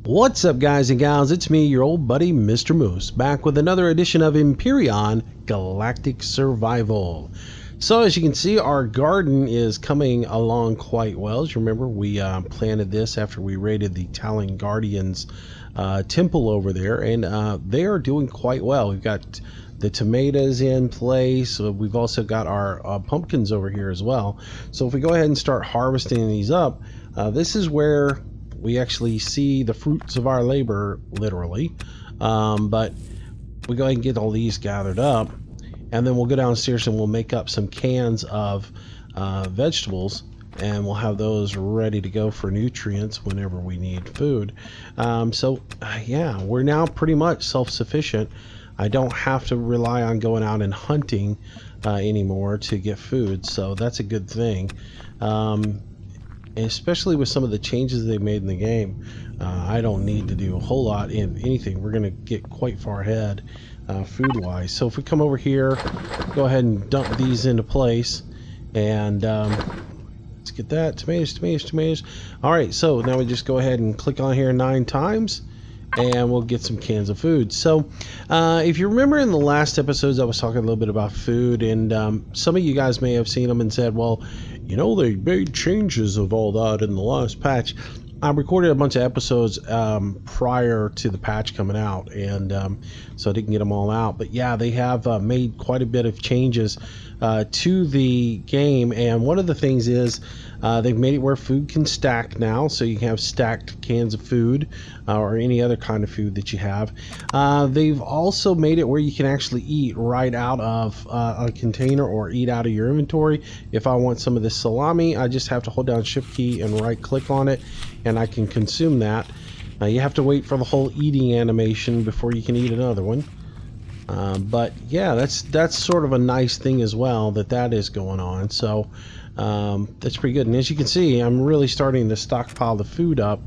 What's up, guys and gals? It's me, your old buddy Mr. Moose, back with another edition of Empyrion Galactic Survival. So as you can see, our garden is coming along quite well. As you remember, we planted this after we raided the Talon Guardians temple over there, and they are doing quite well. We've got the tomatoes in place. We've also got our pumpkins over here as well. So if we go ahead and start harvesting these up, this is where we actually see the fruits of our labor, literally. But we go ahead and get all these gathered up, and then we'll go downstairs and we'll make up some cans of vegetables, and we'll have those ready to go for nutrients whenever we need food. Yeah, we're now pretty much self-sufficient. I don't have to rely on going out and hunting anymore to get food, so that's a good thing. Especially with some of the changes they made in the game, I don't need to do a whole lot in anything. We're going to get quite far ahead food-wise. So if we come over here, go ahead and dump these into place, and let's get that. Tomatoes. All right, so now we just go ahead and click on here 9 times, and we'll get some cans of food. So if you remember in the last episodes, I was talking a little bit about food, and some of you guys may have seen them and said, well, you know, they made changes of all that in the last patch. I recorded a bunch of episodes prior to the patch coming out, and so I didn't get them all out. But yeah, they have made quite a bit of changes to the game, and one of the things is they've made it where food can stack now, so you can have stacked cans of food or any other kind of food that you have. They've also made it where you can actually eat right out of a container or eat out of your inventory. If I want some of this salami, I just have to hold down Shift key and right click on it, and I can consume that. You have to wait for the whole eating animation before you can eat another one. But yeah, that's sort of a nice thing as well that is going on. So that's pretty good. And as you can see, I'm really starting to stockpile the food up,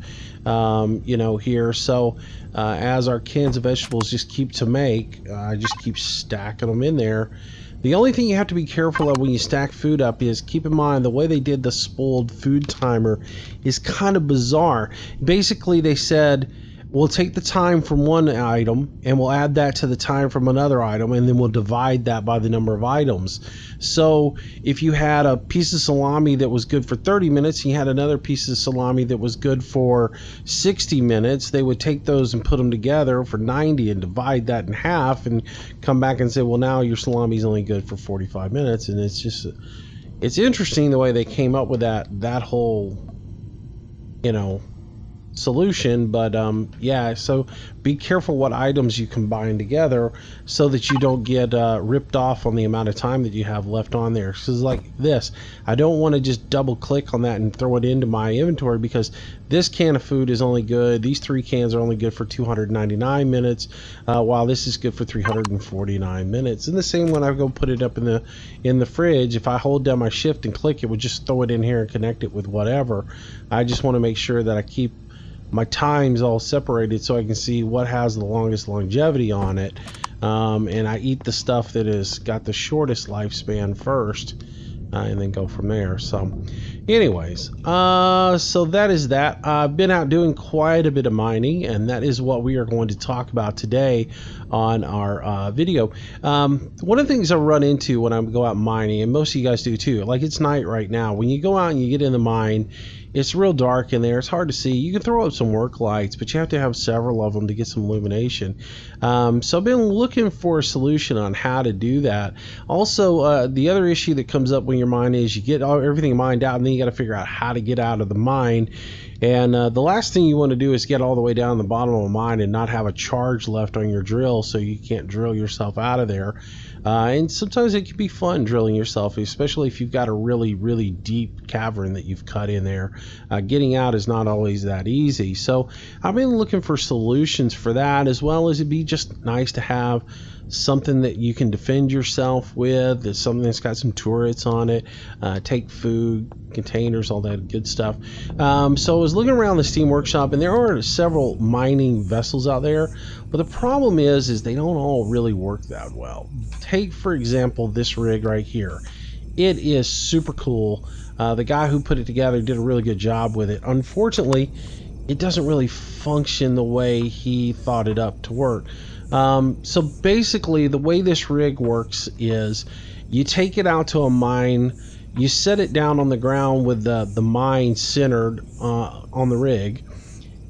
you know, here. So as our cans of vegetables just keep to make, I just keep stacking them in there. The only thing you have to be careful of when you stack food up is keep in mind the way they did the spoiled food timer is kind of bizarre. Basically, they said, we'll take the time from one item and we'll add that to the time from another item, and then we'll divide that by the number of items. So if you had a piece of salami that was good for 30 minutes, and you had another piece of salami that was good for 60 minutes, they would take those and put them together for 90 and divide that in half and come back and say, well, now your salami is only good for 45 minutes. And it's interesting the way they came up with that whole, you know, solution. But yeah, so be careful what items you combine together so that you don't get ripped off on the amount of time that you have left on there. Because like this, I don't want to just double click on that and throw it into my inventory, because this can of food is only good, these 3 cans are only good for 299 minutes, while this is good for 349 minutes. And the same when I go put it up in the fridge, if I hold down my shift and click, it would just throw it in here and connect it with whatever. I just want to make sure that I keep my times all separated so I can see what has the longest longevity on it, and I eat the stuff that has got the shortest lifespan first, and then go from there. So anyways, so that is that. I've been out doing quite a bit of mining, and that is what we are going to talk about today on our video. One of the things I run into when I go out mining, and most of you guys do too, like it's night right now, when you go out and you get in the mine, it's real dark in there, it's hard to see. You can throw up some work lights, but you have to have several of them to get some illumination. So I've been looking for a solution on how to do that. Also, the other issue that comes up when you're mining is you get everything mined out, and then you got to figure out how to get out of the mine. And the last thing you want to do is get all the way down the bottom of a mine and not have a charge left on your drill, so you can't drill yourself out of there. And sometimes it can be fun drilling yourself, especially if you've got a really, really deep cavern that you've cut in there. Getting out is not always that easy. So I've been looking for solutions for that, as well as it'd be just nice to have something that you can defend yourself with. It's something that's got some turrets on it, take food, containers, all that good stuff. So I was looking around the Steam Workshop, and there are several mining vessels out there, but the problem is they don't all really work that well. Take, for example, this rig right here. It is super cool. The guy who put it together did a really good job with it. Unfortunately, it doesn't really function the way he thought it up to work. So basically, the way this rig works is you take it out to a mine, you set it down on the ground with the mine centered on the rig.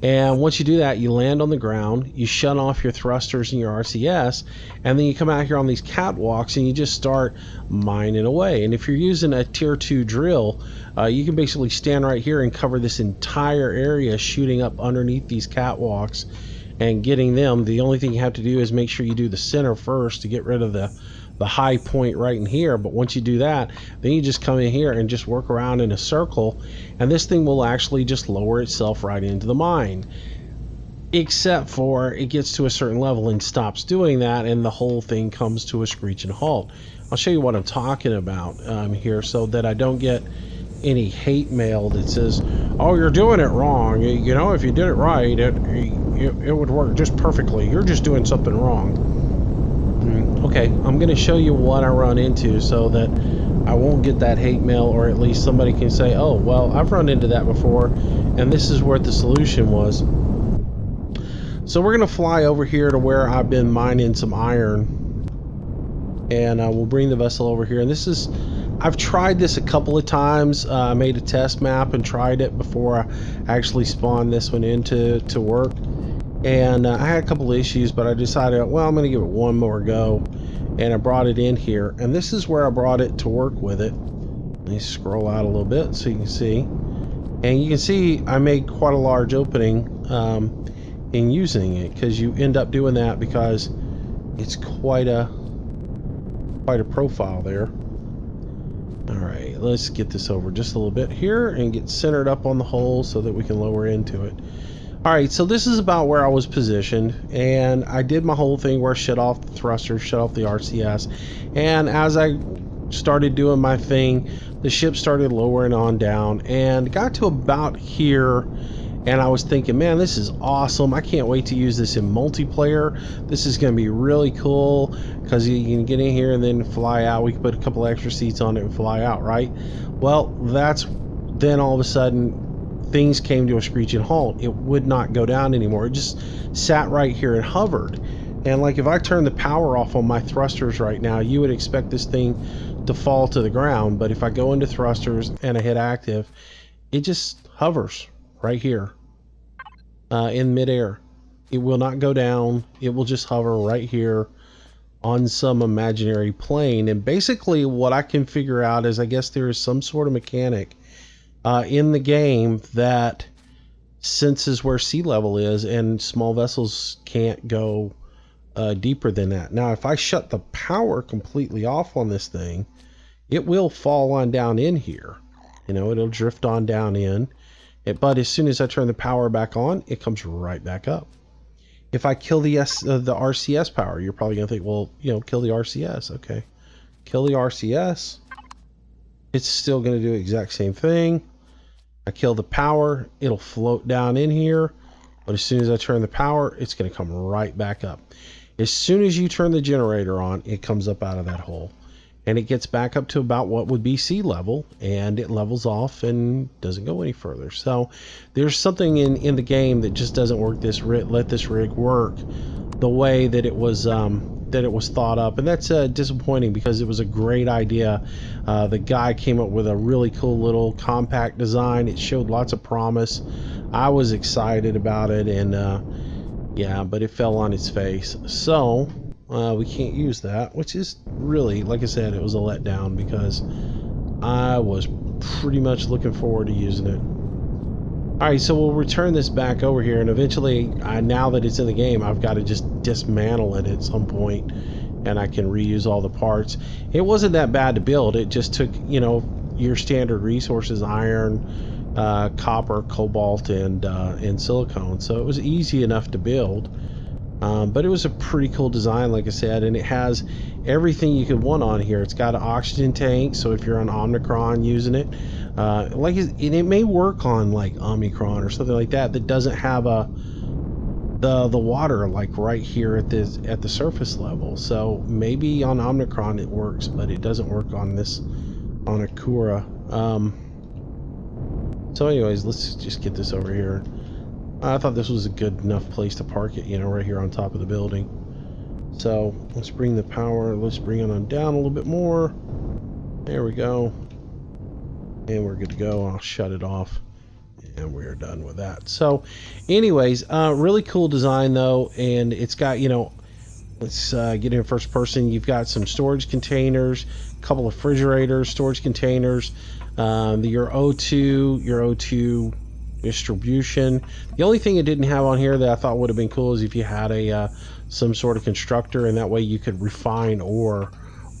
And once you do that, you land on the ground, you shut off your thrusters and your RCS, and then you come out here on these catwalks and you just start mining away. And if you're using a tier 2 drill, you can basically stand right here and cover this entire area, shooting up underneath these catwalks and getting them. The only thing you have to do is make sure you do the center first to get rid of the high point right in here. But once you do that, then you just come in here and just work around in a circle, and this thing will actually just lower itself right into the mine, except for it gets to a certain level and stops doing that, and the whole thing comes to a screeching halt. I'll show you what I'm talking about here, so that I don't get any hate mail that says, oh, you're doing it wrong. You know, if you did it right, it would work just perfectly. You're just doing something wrong. Okay, I'm going to show you what I run into so that I won't get that hate mail, or at least somebody can say, oh, well, I've run into that before, and this is what the solution was. So we're going to fly over here to where I've been mining some iron, and we'll bring the vessel over here. And this is, I've tried this a couple of times. I made a test map and tried it before I actually spawned this one into work. And I had a couple of issues, but I decided, well, I'm going to give it one more go, and I brought it in here, and this is where I brought it to work with it. Let me scroll out a little bit so you can see, and you can see I made quite a large opening in using it, because you end up doing that because it's quite a profile there. All right, let's get this over just a little bit here and get centered up on the hole so that we can lower into it. Alright, so this is about where I was positioned, and I did my whole thing where I shut off the thrusters, shut off the RCS, and as I started doing my thing, the ship started lowering on down and got to about here, and I was thinking, man, this is awesome. I can't wait to use this in multiplayer. This is going to be really cool because you can get in here and then fly out. We can put a couple extra seats on it and fly out, right? Well, then all of a sudden things came to a screeching halt. It would not go down anymore. It just sat right here and hovered. And like if I turn the power off on my thrusters right now, you would expect this thing to fall to the ground. But if I go into thrusters and I hit active, it just hovers right here in midair. It will not go down. It will just hover right here on some imaginary plane. And basically what I can figure out is, I guess there is some sort of mechanic in the game that senses where sea level is, and small vessels can't go deeper than that. Now, if I shut the power completely off on this thing, it will fall on down in here. You know, it'll drift on down in. But as soon as I turn the power back on, it comes right back up. If I kill the RCS power, you're probably going to think, well, you know, kill the RCS. Okay. Kill the RCS. It's still going to do the exact same thing. I kill the power, it'll float down in here, but as soon as I turn the power, it's going to come right back up. As soon as you turn the generator on, it comes up out of that hole, and it gets back up to about what would be sea level, and it levels off and doesn't go any further. So there's something in the game that just doesn't work. Let this rig work the way that it was thought up, and that's disappointing because it was a great idea. The guy came up with a really cool little compact design. It showed lots of promise. I was excited about it, and yeah, but it fell on its face. So we can't use that, which is really, like I said, it was a letdown because I was pretty much looking forward to using it. Alright, so we'll return this back over here, and eventually, now that it's in the game, I've got to just dismantle it at some point, and I can reuse all the parts. It wasn't that bad to build. It just took, you know, your standard resources: iron, copper, cobalt, and silicone. So it was easy enough to build. But it was a pretty cool design, like I said, and it has everything you could want on here. It's got an oxygen tank, so if you're on Omicron using it, it may work on like Omicron or something like that doesn't have the water like right here at the surface level. So maybe on Omicron it works, but it doesn't work on Akura. So anyways, let's just get this over here. I thought this was a good enough place to park it, you know, right here on top of the building. So let's bring the power, let's bring it on down a little bit more. There we go. And we're good to go. I'll shut it off. And we're done with that. So anyways, really cool design though. And it's got, you know, let's get in first person. You've got some storage containers, a couple of refrigerators, storage containers, your O2 distribution. The only thing it didn't have on here that I thought would have been cool is if you had a some sort of constructor, and that way you could refine ore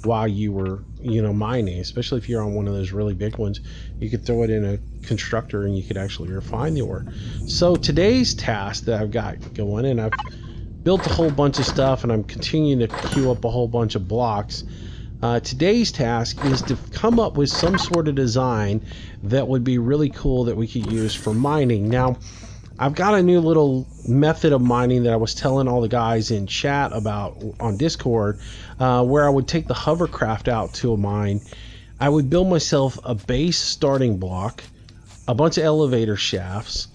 while you were, you know, mining. Especially if you're on one of those really big ones, you could throw it in a constructor and you could actually refine the ore. So today's task that I've got going, and I've built a whole bunch of stuff and I'm continuing to queue up a whole bunch of blocks. Today's task is to come up with some sort of design that would be really cool that we could use for mining. Now, I've got a new little method of mining that I was telling all the guys in chat about on Discord, where I would take the hovercraft out to a mine. I would build myself a base starting block, a bunch of elevator shafts,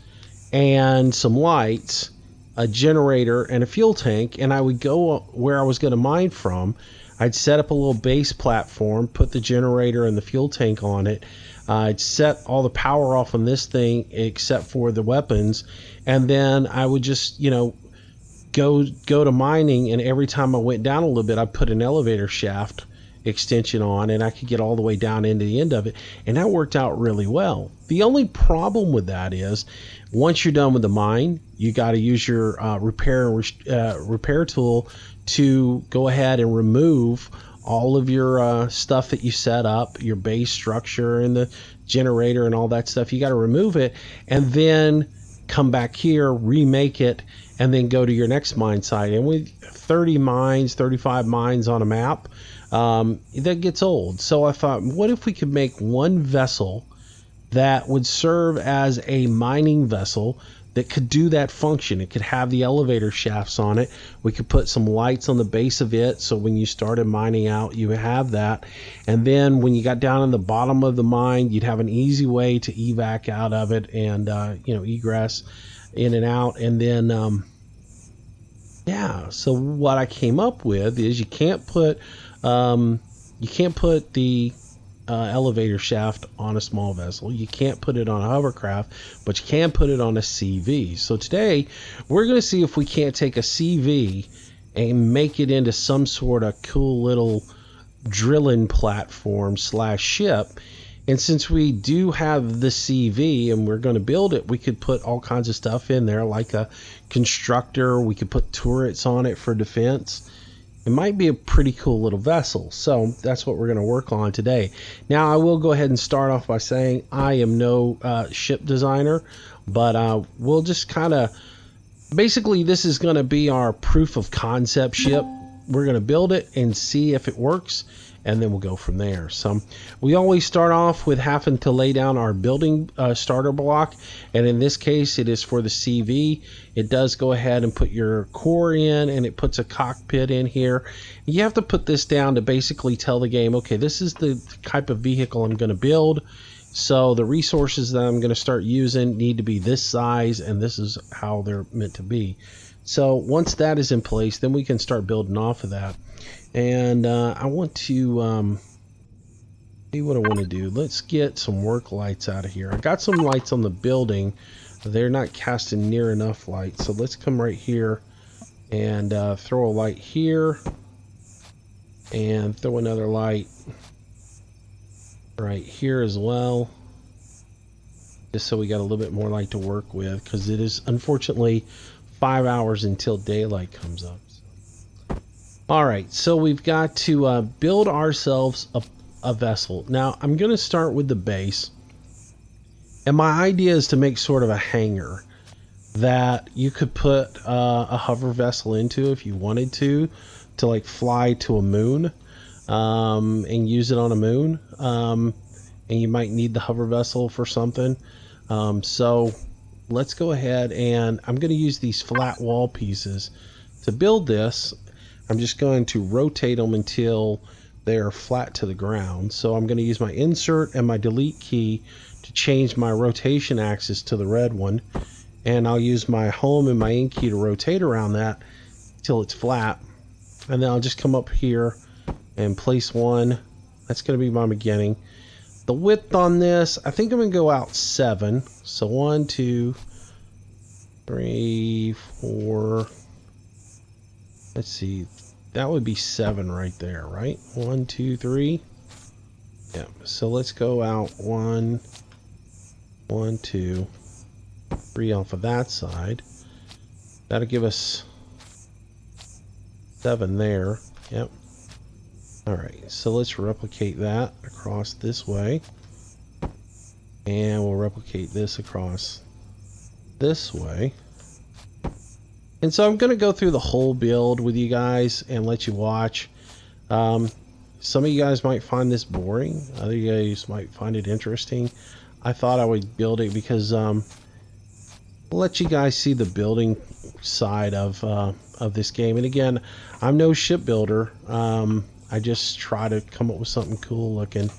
and some lights, a generator, and a fuel tank, and I would go where I was going to mine from. I'd set up a little base platform, put the generator and the fuel tank on it. I'd set all the power off on this thing except for the weapons, and then I would just, you know, go to mining, and every time I went down a little bit, I'd put an elevator shaft extension on, and I could get all the way down into the end of it, and that worked out really well. The only problem with that is once you're done with the mine, you got to use your repair tool to go ahead and remove all of your stuff that you set up, your base structure and the generator and all that stuff. You got to remove it and then come back here, remake it, and then go to your next mine site. And with 30 mines, 35 mines on a map, that gets old. So I thought, what if we could make one vessel that would serve as a mining vessel that could do that function? It could have the elevator shafts on it. We could put some lights on the base of it, so when you started mining out, you have that. And then when you got down in the bottom of the mine, you'd have an easy way to evac out of it and you know, egress in and out. And then yeah, so what I came up with is you can't put the elevator shaft on a small vessel. You can't put it on a hovercraft, but you can put it on a CV. So today we're going to see if we can't take a CV and make it into some sort of cool little drilling platform slash ship. And since we do have the CV and we're going to build it, we could put all kinds of stuff in there, like a constructor. We could put turrets on it for defense. It might be a pretty cool little vessel. So that's what we're going to work on today. Now, I will go ahead and start off by saying I am no ship designer, but we'll just kind of, basically this is going to be our proof of concept ship. We're going to build it and see if it works, and then we'll go from there. So we always start off with having to lay down our building starter block, and in this case it is for the CV. It does go ahead and put your core in, and it puts a cockpit in here. You have to put this down to basically tell the game, okay, this is the type of vehicle I'm going to build, so the resources that I'm going to start using need to be this size, and this is how they're meant to be. So once that is in place, then we can start building off of that. And I want to see what I want to do. Let's get some work lights out of here. I got some lights on the building. They're not casting near enough light. So let's come right here and throw a light here. And throw another light right here as well. Just so we got a little bit more light to work with. Because it is, unfortunately, 5 hours until daylight comes up. Alright, so we've got to build ourselves a vessel. Now, I'm going to start with the base. And my idea is to make sort of a hangar that you could put a hover vessel into if you wanted to like fly to a moon and use it on a moon. And you might need the hover vessel for something. So let's go ahead, and I'm going to use these flat wall pieces to build this. I'm just going to rotate them until they're flat to the ground. So I'm going to use my insert and my delete key to change my rotation axis to the red one. and I'll use my home and my in key to rotate around that till it's flat, and then I'll just come up here and place one. That's going to be my beginning. The width on this, I think I'm going to go out 7. So 1, 2, 3, 4. Let's see. That would be 7 right there, right? 1, 2, 3. Yeah. So let's go out 1, 1, 2, 3 off of that side. That'll give us 7 there. Yep. Alright, so let's replicate that across this way. And we'll replicate this across this way. And so I'm going to go through the whole build with you guys and let you watch. Some of you guys might find this boring. Other you guys might find it interesting. I thought I would build it because let you guys see the building side of this game. And again, I'm no shipbuilder. I just try to come up with something cool looking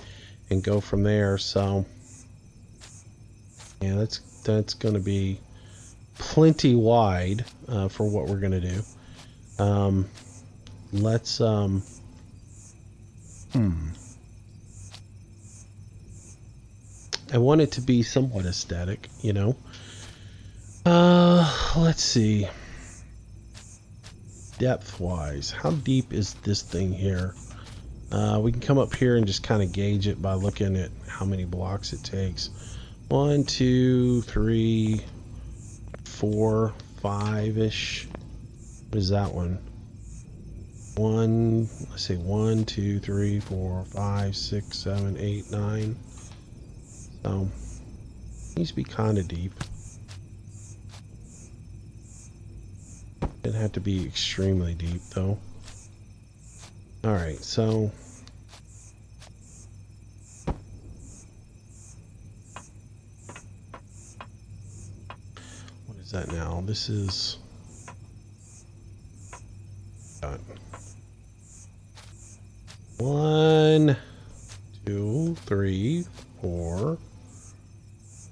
and go from there. So yeah, that's going to be plenty wide for what we're going to do. Let's I want it to be somewhat aesthetic, you know. Let's see. Depth wise, how deep is this thing here? We can come up here and just kind of gauge it by looking at how many blocks it takes. 1, 2, 3, 4, 5-ish. What is that one? Let's say 1, 2, 3, 4, 5, 6, 7, 8, 9. So it needs to be kind of deep. It'd have to be extremely deep though. Alright, so what is that now? This is done. 1, 2, 3, 4,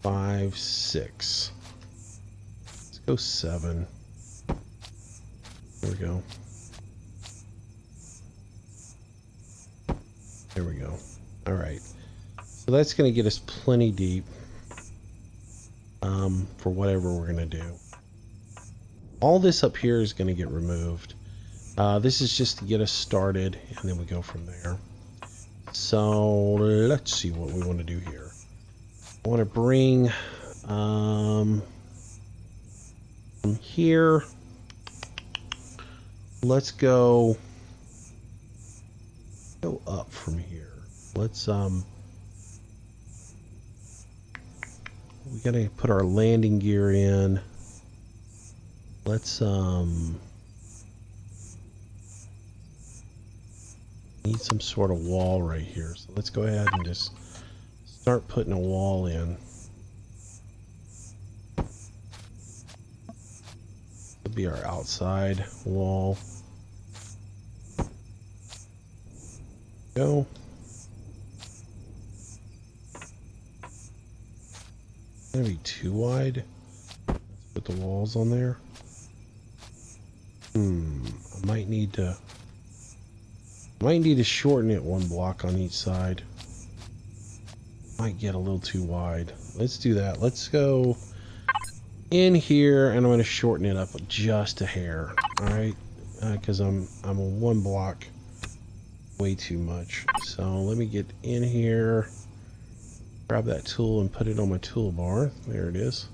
5, 6. Let's go 7. There we go. There we go. All right. So that's going to get us plenty deep for whatever we're going to do. All this up here is going to get removed. This is just to get us started, and then we go from there. So let's see what we want to do here. I want to bring from here. Let's go up from here. Let's we gotta put our landing gear in. Let's need some sort of wall right here. So let's go ahead and just start putting a wall in. It'll be our outside wall. Go. Gonna be too wide. Let's put the walls on there. I might need to shorten it 1 block on each side. Might get a little too wide. Let's do that. Let's go in here, and I'm going to shorten it up just a hair. All right, because I'm a 1 block way too much. So let me get in here, grab that tool and put it on my toolbar. There it is.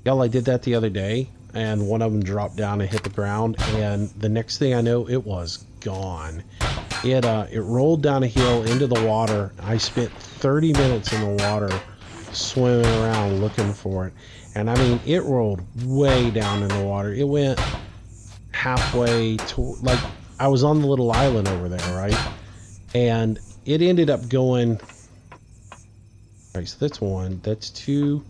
Y'all, I did that the other day, and one of them dropped down and hit the ground, and the next thing I know, it was gone. It rolled down a hill into the water. I spent 30 minutes in the water swimming around looking for it, and I mean, it rolled way down in the water. It went halfway to, like, I was on the little island over there, right? And it ended up going, right, so that's 1, that's 2.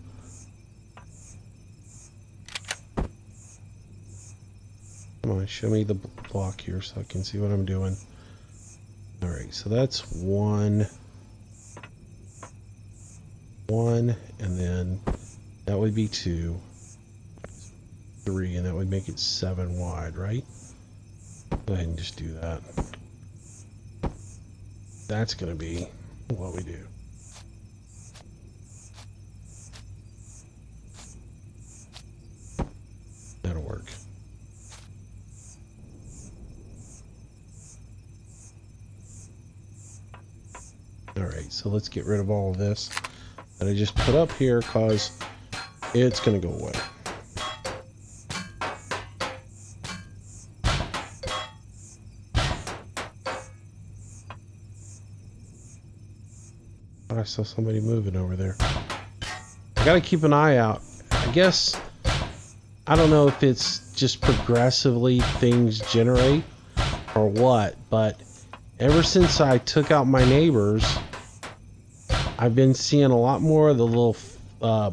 Come on, show me the block here so I can see what I'm doing. All right, so that's 1, and then That would be 2, 3, and that would make it 7 wide, right? Go ahead and just do that. That's going to be what we do. That'll work. Alright, so let's get rid of all of this that I just put up here because it's going to go away. I saw somebody moving over there. I gotta keep an eye out. I guess, I don't know if it's just progressively things generate or what, but ever since I took out my neighbors, I've been seeing a lot more of the little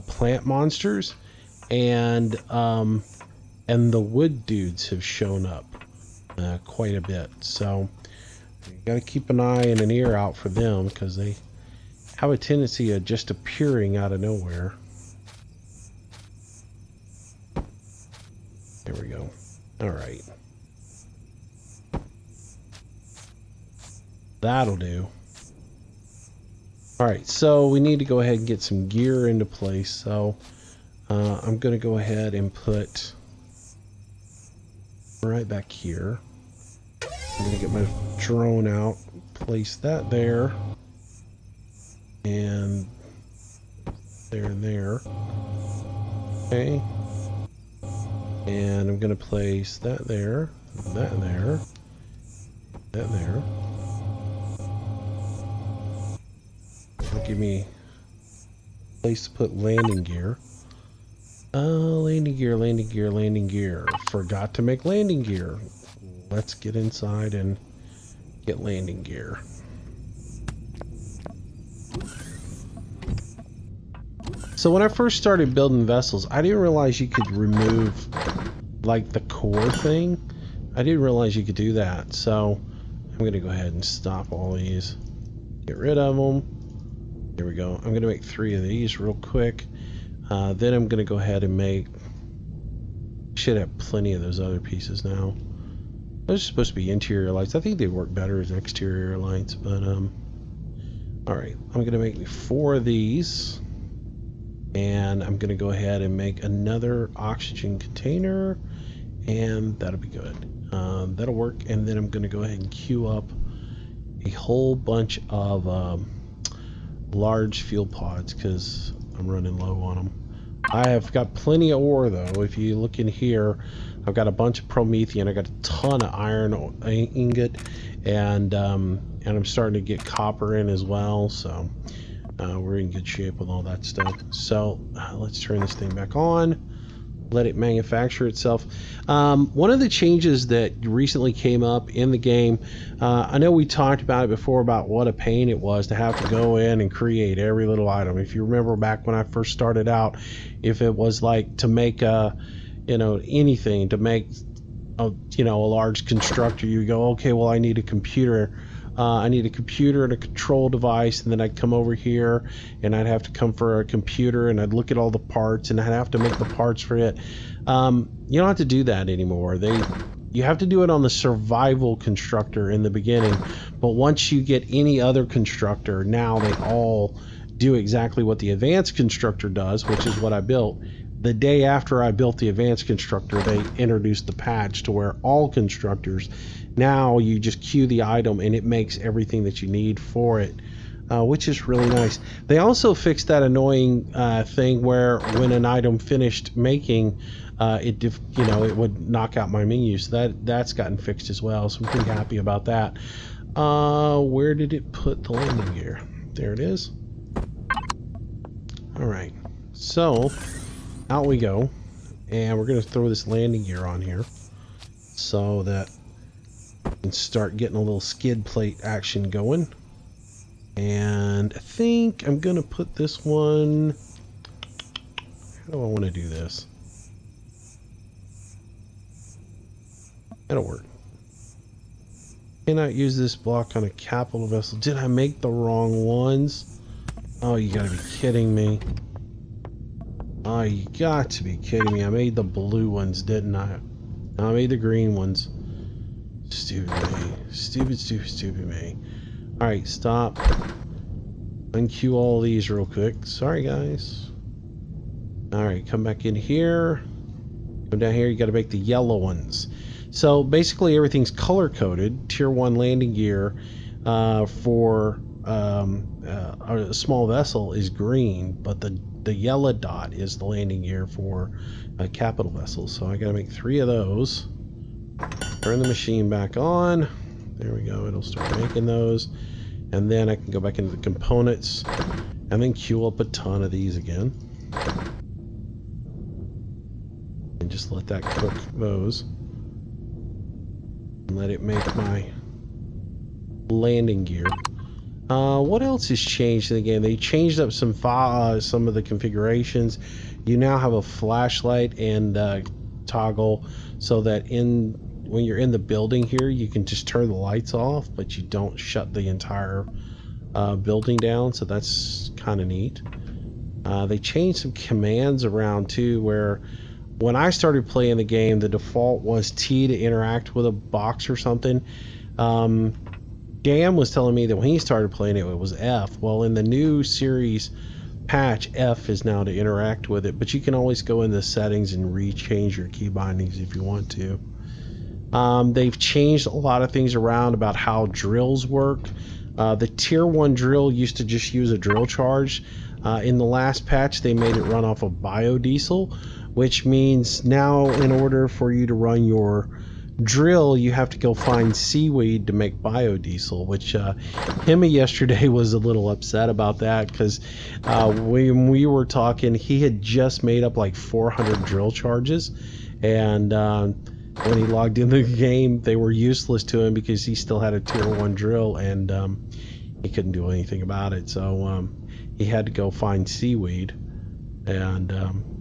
plant monsters, and the wood dudes have shown up quite a bit. So you gotta keep an eye and an ear out for them because they have a tendency of just appearing out of nowhere. There we go. All right. That'll do. All right, so we need to go ahead and get some gear into place. So I'm going to go ahead and put right back here. I'm going to get my drone out, place that there. And there. Okay. And I'm going to place that there, that there, that there. That'll give me a place to put landing gear. Landing gear. Forgot to make landing gear. Let's get inside and get landing gear. So when I first started building vessels, I didn't realize you could remove like the core thing. I didn't realize you could do that. So I'm going to go ahead and stop all these. Get rid of them. There we go. I'm going to make 3 of these real quick. Then I'm going to go ahead and make... Should have plenty of those other pieces now. Those are supposed to be interior lights. I think they work better as exterior lights, but alright. I'm going to make 4 of these. And I'm going to go ahead and make another oxygen container, and that'll be good. That'll work. And then I'm going to go ahead and queue up a whole bunch of large fuel pods because I'm running low on them. I have got plenty of ore though. If you look in here, I've got a bunch of promethium. I got a ton of iron ingot, and I'm starting to get copper in as well. So we're in good shape with all that stuff. So let's turn this thing back on. Let it manufacture itself. One of the changes that recently came up in the game, I know we talked about it before about what a pain it was to have to go in and create every little item. If you remember back when I first started out, if it was like to make anything, to make a large constructor, you go, okay, well, I need a computer. I need a computer and a control device, and then I'd come over here and I'd have to come for a computer and I'd look at all the parts and I'd have to make the parts for it. You don't have to do that anymore. You have to do it on the survival constructor in the beginning, but once you get any other constructor, now they all do exactly what the advanced constructor does, which is what I built. The day after I built the advanced constructor, they introduced the patch to where all constructors, now you just queue the item and it makes everything that you need for it, which is really nice. They also fixed that annoying thing where when an item finished making, it would knock out my menu. So that's gotten fixed as well. So I'm pretty happy about that. Where did it put the landing gear? There it is. All right. So out we go, and we're going to throw this landing gear on here so that we can start getting a little skid plate action going. And I think I'm going to put this one, how do I want to do this? That'll work. Cannot use this block on a capital vessel. Did I make the wrong ones? Oh, you gotta be kidding me. Oh, you got to be kidding me. I made the blue ones, didn't I? I made the green ones. Stupid me. Stupid, stupid, stupid me. Alright, stop. Unqueue all these real quick. Sorry, guys. Alright, come back in here. Come down here, you got to make the yellow ones. So basically everything's color-coded. Tier 1 landing gear for a small vessel is green, but the yellow dot is the landing gear for a capital vessel. So I got to make 3 of those. Turn the machine back on. There we go. It'll start making those. And then I can go back into the components and then queue up a ton of these again. And just let that cook those. And let it make my landing gear. What else has changed in the game? They changed up some of the configurations. You now have a flashlight and toggle so that when you're in the building here, you can just turn the lights off, but you don't shut the entire building down. So that's kind of neat. They changed some commands around too, where when I started playing the game, the default was T to interact with a box or something. Dan was telling me that when he started playing it, it was F. Well, in the new series patch, F is now to interact with it, but you can always go in the settings and rechange your key bindings if you want to. They've changed a lot of things around about how drills work. The tier 1 drill used to just use a drill charge. In the last patch, they made it run off of biodiesel, which means now in order for you to run your drill, you have to go find seaweed to make biodiesel, which Hemi yesterday was a little upset about that because when we were talking, he had just made up like 400 drill charges, and when he logged into the game, they were useless to him because he still had a tier 1 drill, and he couldn't do anything about it. So he had to go find seaweed, and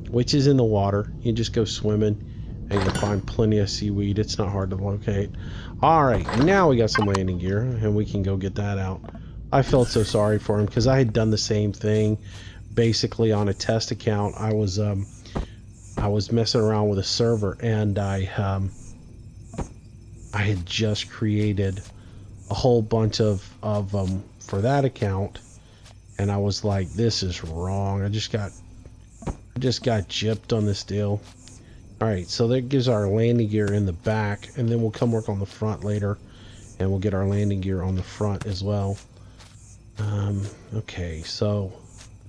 which is in the water. You just go swimming and you'll find plenty of seaweed. It's not hard to locate. Alright, now we got some landing gear and we can go get that out. I felt so sorry for him because I had done the same thing basically on a test account. I was messing around with a server, and I had just created a whole bunch of them for that account, and I was like, this is wrong. I just got gypped on this deal. Alright, so that gives our landing gear in the back, and then we'll come work on the front later, and we'll get our landing gear on the front as well. Okay, so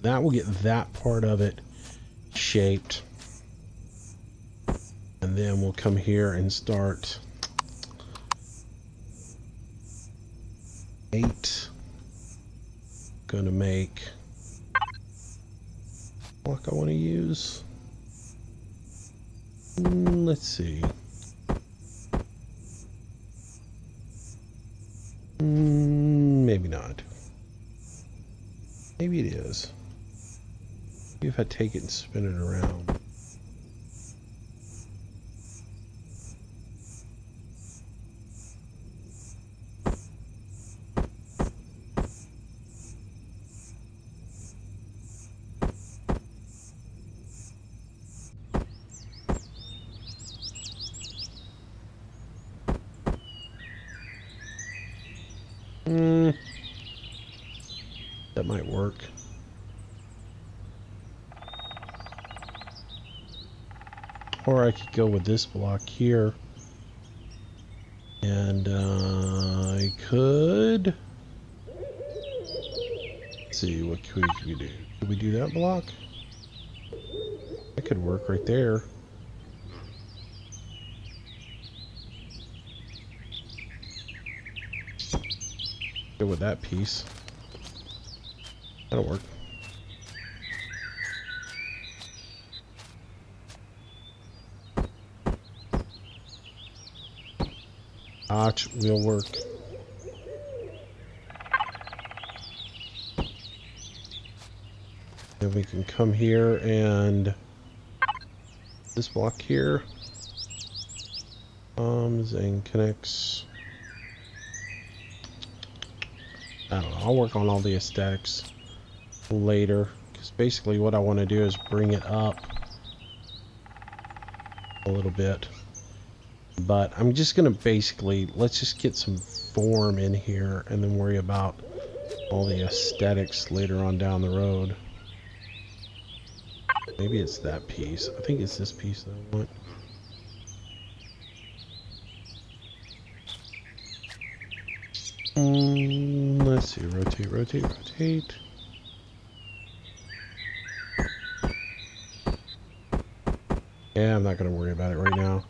that will get that part of it shaped. And then we'll come here and start 8. Gonna make block I want to use. Let's see. Maybe not. Maybe it is. Maybe if I take it and spin it around. That might work. Or I could go with this block here. And I could... Let's see, what could we do? Could we do that block? That could work right there. Go with that piece. That'll work. Arch will work. Then we can come here and this block here comes and connects. I don't know. I'll work on all the aesthetics later because So basically what I want to do is bring it up a little bit. But I'm just going to basically, let's just get some form in here and then worry about all the aesthetics later on down the road. Maybe it's that piece. I think it's this piece that I want. Let's see, rotate, rotate, rotate. Yeah, I'm not going to worry about it right now.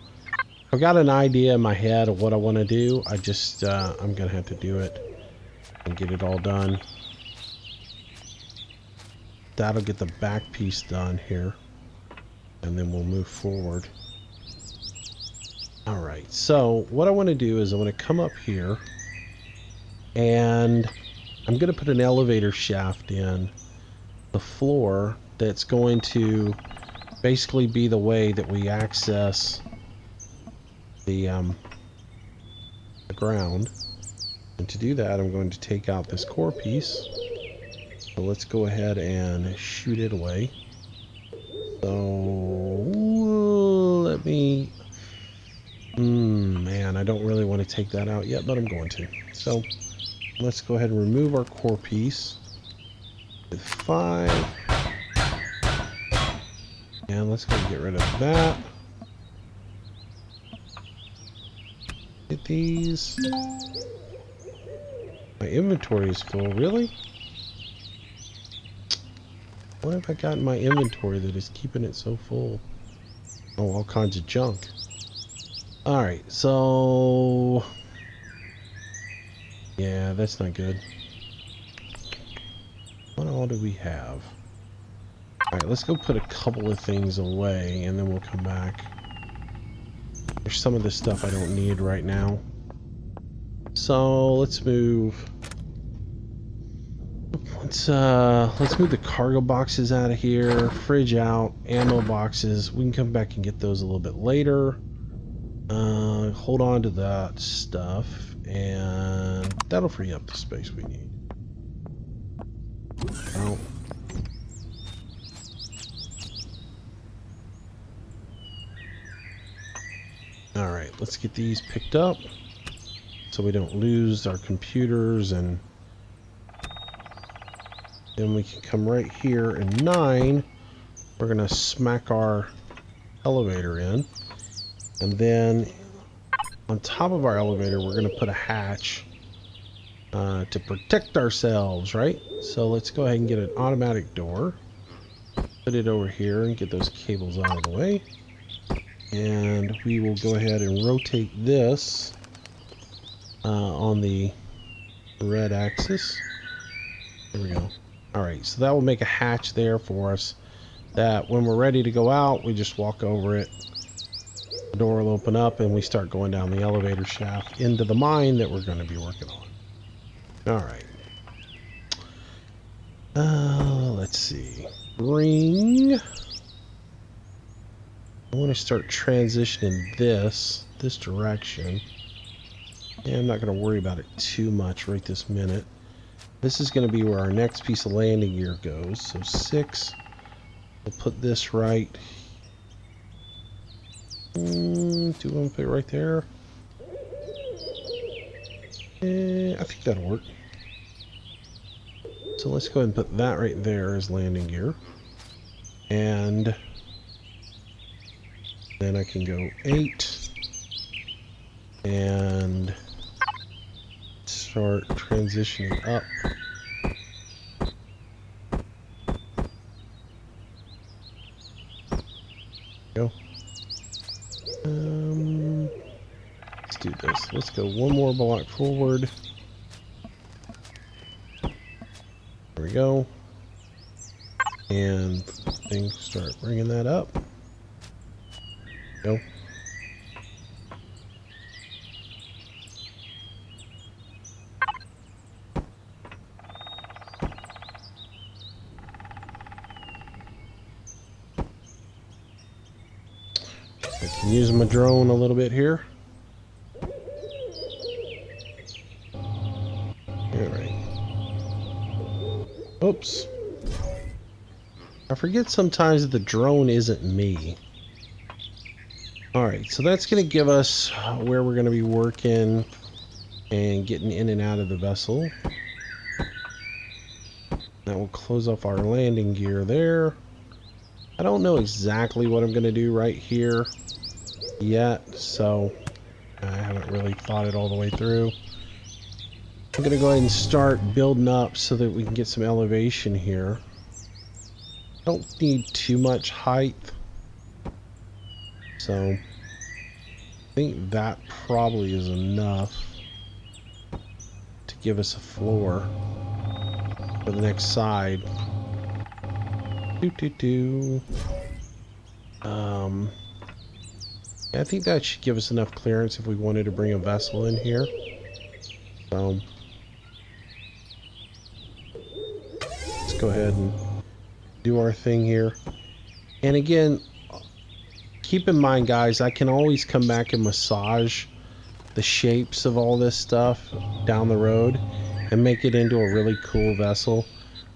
I've got an idea in my head of what I want to do. I just, I'm going to have to do it and get it all done. That'll get the back piece done here. And then we'll move forward. Alright, so what I want to do is I want to come up here. And I'm going to put an elevator shaft in the floor that's going to basically be the way that we access the ground. And to do that, I'm going to take out this core piece. So let's go ahead and shoot it away. So let me... man, I don't really want to take that out yet, but I'm going to. So let's go ahead and remove our core piece with 5. And let's go get rid of that. Get these. My inventory is full, really? What have I got in my inventory that is keeping it so full? Oh, all kinds of junk. Alright, so... yeah, that's not good. What all do we have? Alright, let's go put a couple of things away, and then we'll come back. There's some of this stuff I don't need right now. So, let's move... let's move the cargo boxes out of here, fridge out, ammo boxes. We can come back and get those a little bit later. Hold on to that stuff, and that'll free up the space we need. Oh. Alright, let's get these picked up so we don't lose our computers, and then we can come right here in 9. We're going to smack our elevator in. And then on top of our elevator, we're going to put a hatch to protect ourselves, right? So let's go ahead and get an automatic door. Put it over here and get those cables out of the way. And we will go ahead and rotate this on the red axis. There we go. Alright, so that will make a hatch there for us that when we're ready to go out, we just walk over it. The door will open up and we start going down the elevator shaft into the mine that we're going to be working on. Alright. Let's see. Ring. I want to start transitioning this direction. Yeah, I'm not going to worry about it too much right this minute. This is going to be where our next piece of landing gear goes. So 6. We'll put this right. Do we want to put it right there? I think that'll work. So let's go ahead and put that right there as landing gear. And then I can go 8 and start transitioning up. Go. Let's do this. Let's go one more block forward. There we go. And things start bringing that up. Go. I can use my drone a little bit here. Alright. Oops. forget sometimes that the drone isn't me. Alright, so that's going to give us where we're going to be working and getting in and out of the vessel. That will close off our landing gear there. I don't know exactly what I'm going to do right here yet, so I haven't really thought it all the way through. I'm going to go ahead and start building up so that we can get some elevation here. Don't need too much height, so I think that probably is enough to give us a floor for the next side. I think that should give us enough clearance if we wanted to bring a vessel in here. So let's go ahead and do our thing here. And again, keep in mind, guys, I can always come back and massage the shapes of all this stuff down the road and make it into a really cool vessel.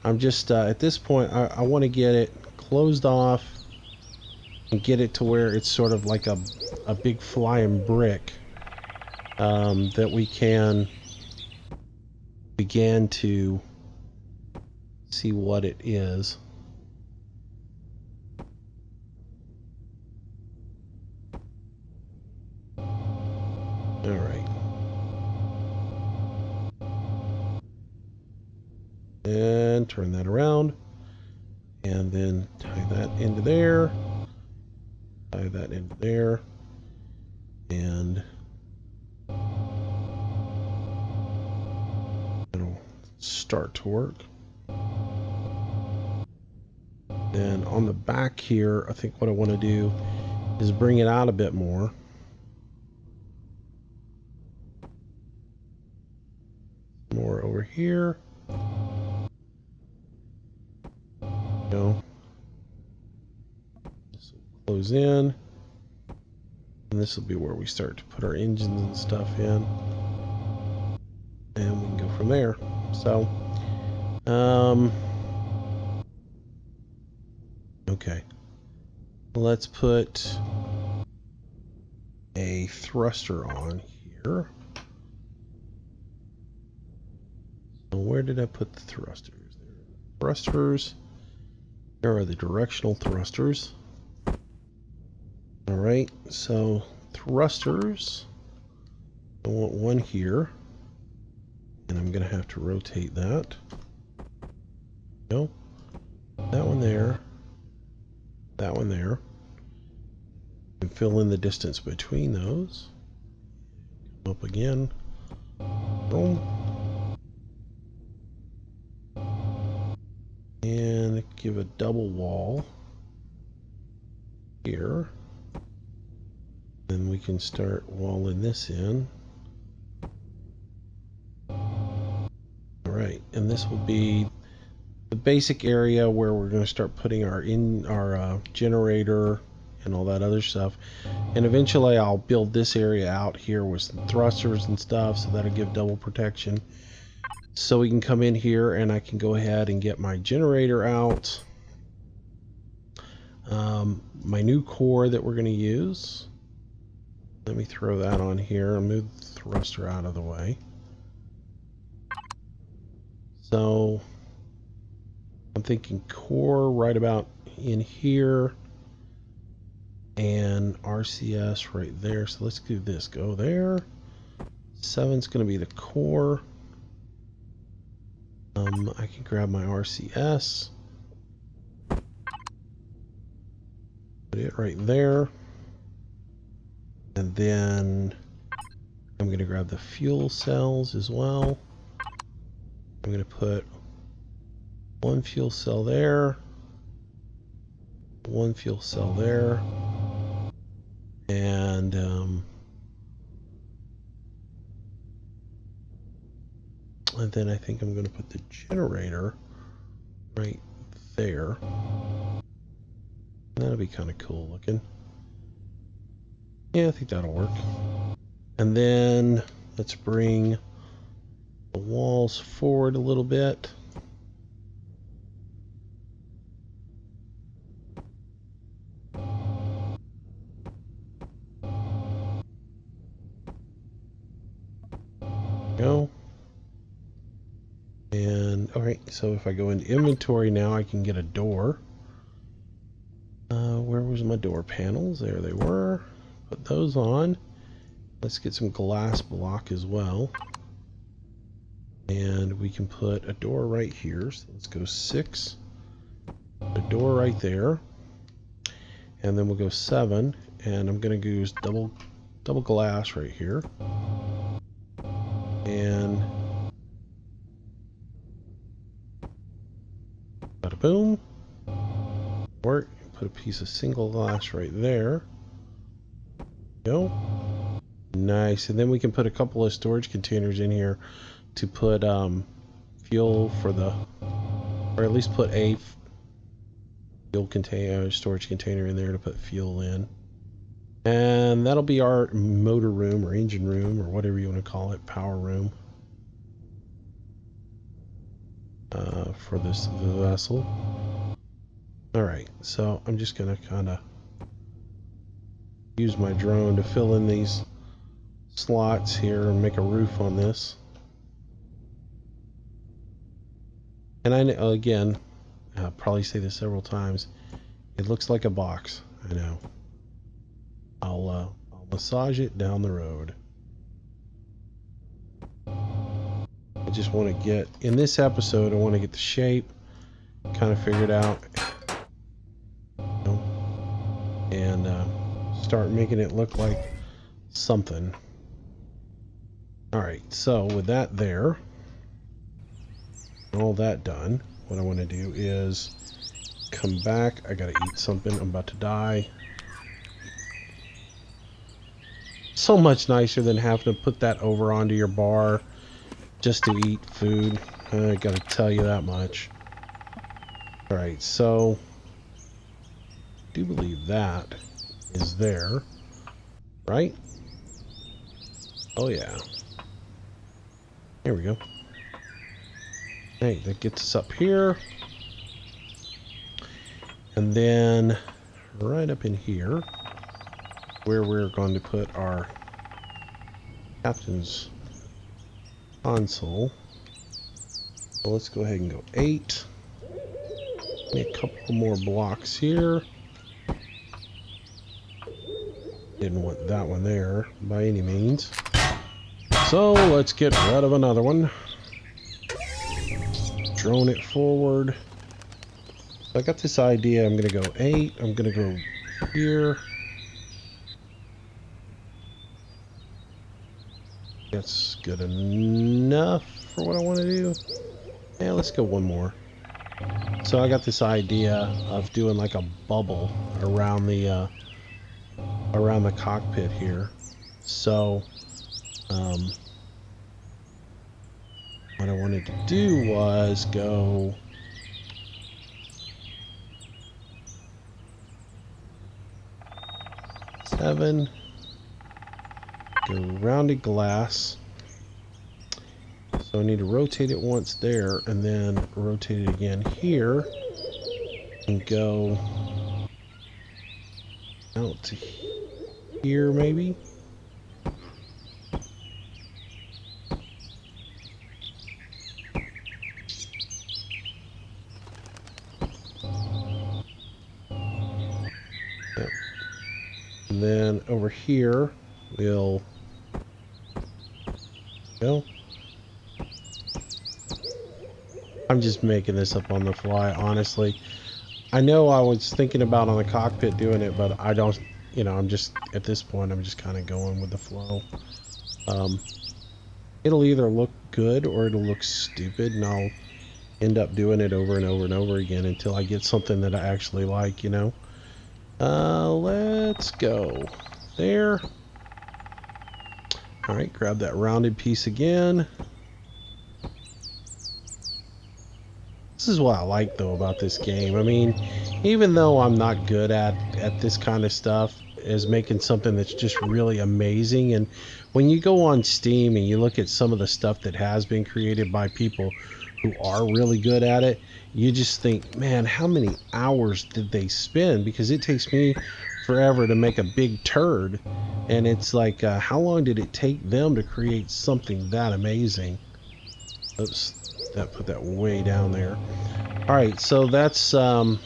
I'm just at this point I want to get it closed off and get it to where it's sort of like a big flying brick that we can begin to see what it is. All right. And turn that around. And then tie that into there. Tie that into there. And it'll start to work. And on the back here, I think what I want to do is bring it out a bit more. More over here. Go. This will close in. And this will be where we start to put our engines and stuff in. And we can go from there. So, okay. Let's put a thruster on here. So where did I put the thrusters? Thrusters. There are the directional thrusters. Alright, so thrusters. I want one here. And I'm going to have to rotate that. No. That one there. That one there. And fill in the distance between those. Up again. Boom. And give a double wall here. Then we can start walling this in. Alright, and this will be the basic area where we're going to start putting our generator and all that other stuff. And eventually I'll build this area out here with some thrusters and stuff, so that'll give double protection. So we can come in here and I can go ahead and get my generator out. My new core that we're going to use. Let me throw that on here and move the thruster out of the way. So I'm thinking core right about in here and RCS right there. So let's do this. Go there. 7's going to be the core. I can grab my RCS. Put it right there. And then I'm going to grab the fuel cells as well. I'm going to put one fuel cell there, one fuel cell there, and then I think I'm going to put the generator right there. That'll be kind of cool looking. Yeah, I think that'll work. And then let's bring the walls forward a little bit. Go. And alright, so if I go into inventory now, I can get a door. Where was my door panels? There they were. Put those on. Let's get some glass block as well. And we can put a door right here. So let's go 6. A door right there. And then we'll go 7. And I'm going to use double glass right here. And bada boom. Work. Put a piece of single glass right there. Go. Nice. And then we can put a couple of storage containers in here to put fuel for the, or at least put a fuel container, storage container in there to put fuel in. And that'll be our motor room or engine room or whatever you want to call it, power room for this vessel. Alright, so I'm just going to kind of use my drone to fill in these slots here and make a roof on this. And I know, again, I'll probably say this several times, it looks like a box. I know. I'll massage it down the road. I just want to get, in this episode, I want to get the shape kind of figured out. And start making it look like something. Alright, so with that there, all that done, what I want to do is come back. I gotta eat something. I'm about to die. So much nicer than having to put that over onto your bar just to eat food. I gotta tell you that much. Alright, so I do believe that is there, right? Oh yeah. There we go. Hey, that gets us up here. And then right up in here, where we're going to put our captain's console. So let's go ahead and go 8. Make a couple more blocks here. Didn't want that one there by any means. So let's get rid of another one. Drone it forward. I got this idea. I'm going to go 8. I'm going to go here. That's good enough for what I want to do. Yeah, let's go one more. So I got this idea of doing like a bubble around the cockpit here. So what I wanted to do was go seven, go rounded glass. So I need to rotate it once there and then rotate it again here and go out to here maybe. Yep. And then over here we'll go. I'm just making this up on the fly, honestly. I know I was thinking about on the cockpit doing it, but I don't, you know, I'm just, at this point, I'm just kind of going with the flow. It'll either look good or it'll look stupid, and I'll end up doing it over and over and over again until I get something that I actually like, you know. Let's go there. All right, grab that rounded piece again. This is what I like though about this game. I mean, even though I'm not good at this kind of stuff, is making something that's just really amazing. And when you go on Steam and you look at some of the stuff that has been created by people who are really good at it, you just think, man, how many hours did they spend? Because it takes me forever to make a big turd, And it's like, how long did it take them to create something that amazing? Oops, that put that way down there. All right, so that's going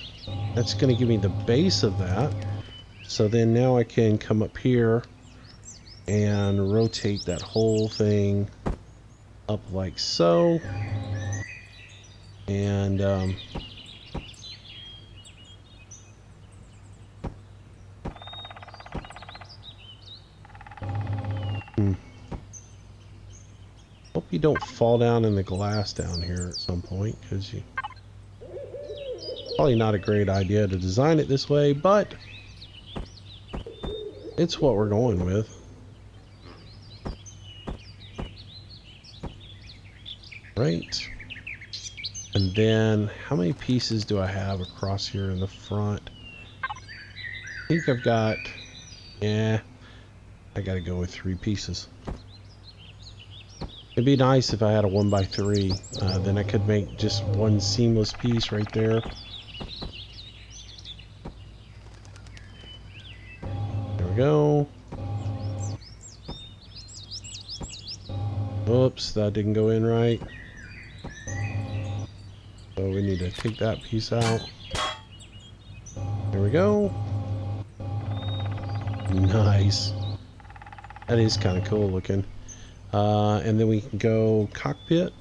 to give me the base of that. So then now I can come up here and rotate that whole thing up like so. And hope you don't fall down in the glass down here at some point, because you probably not a great idea to design it this way, but it's what we're going with. Right. And then how many pieces do I have across here in the front? I think I've got, yeah, I gotta go with 3 pieces. It'd be nice if I had a 1x3, then I could make just one seamless piece right there. There we go. Oops, that didn't go in right. So we need to take that piece out. There we go. Nice. That is kind of cool looking. And then we can go cockpit.